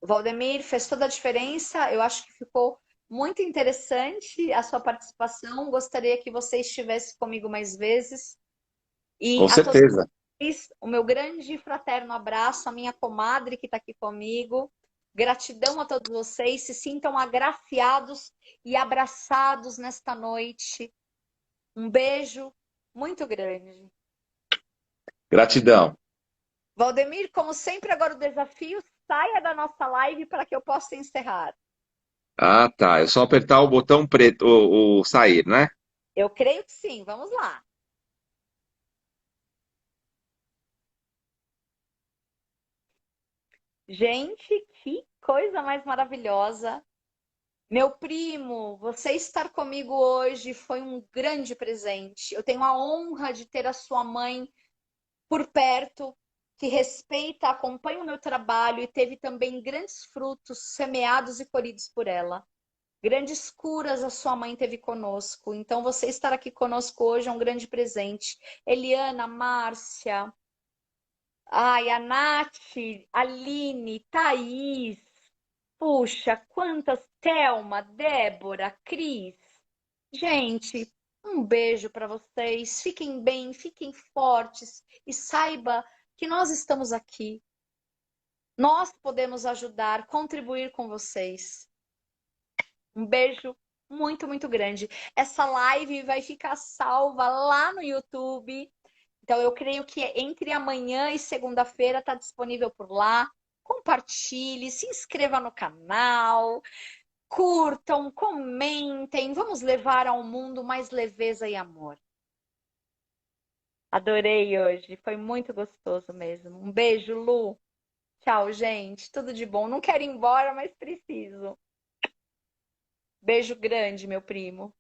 O Valdemir fez toda a diferença, eu acho que ficou muito interessante a sua participação. Gostaria que você estivesse comigo mais vezes. E Com a todos certeza. vocês, o meu grande e fraterno abraço, a minha comadre que está aqui comigo. Gratidão a todos vocês, se sintam agraciados e abraçados nesta noite. Um beijo muito grande. Gratidão. Valdemir, como sempre, agora o desafio, saia da nossa live para que eu possa encerrar. Ah, tá. É só apertar o botão preto, o sair, né? Eu creio que sim, vamos lá. Gente, que coisa mais maravilhosa. Meu primo, você estar comigo hoje foi um grande presente. Eu tenho a honra de ter a sua mãe por perto, que respeita, acompanha o meu trabalho e teve também grandes frutos semeados e colhidos por ela. Grandes curas a sua mãe teve conosco. Então, você estar aqui conosco hoje é um grande presente. Eliana, Márcia, ai, a Nath, Aline, Thaís. Puxa, quantas! Thelma, Débora, Cris. Gente, um beijo para vocês. Fiquem bem, fiquem fortes e saiba que nós estamos aqui. Nós podemos ajudar, contribuir com vocês. Um beijo muito, muito grande. Essa live vai ficar salva lá no YouTube. Então, eu creio que entre amanhã e segunda-feira está disponível por lá. Compartilhe, se inscreva no canal, curtam, comentem. Vamos levar ao mundo mais leveza e amor. Adorei hoje, foi muito gostoso mesmo. Um beijo, Lu. Tchau, gente. Tudo de bom. Não quero ir embora, mas preciso. Beijo grande, meu primo.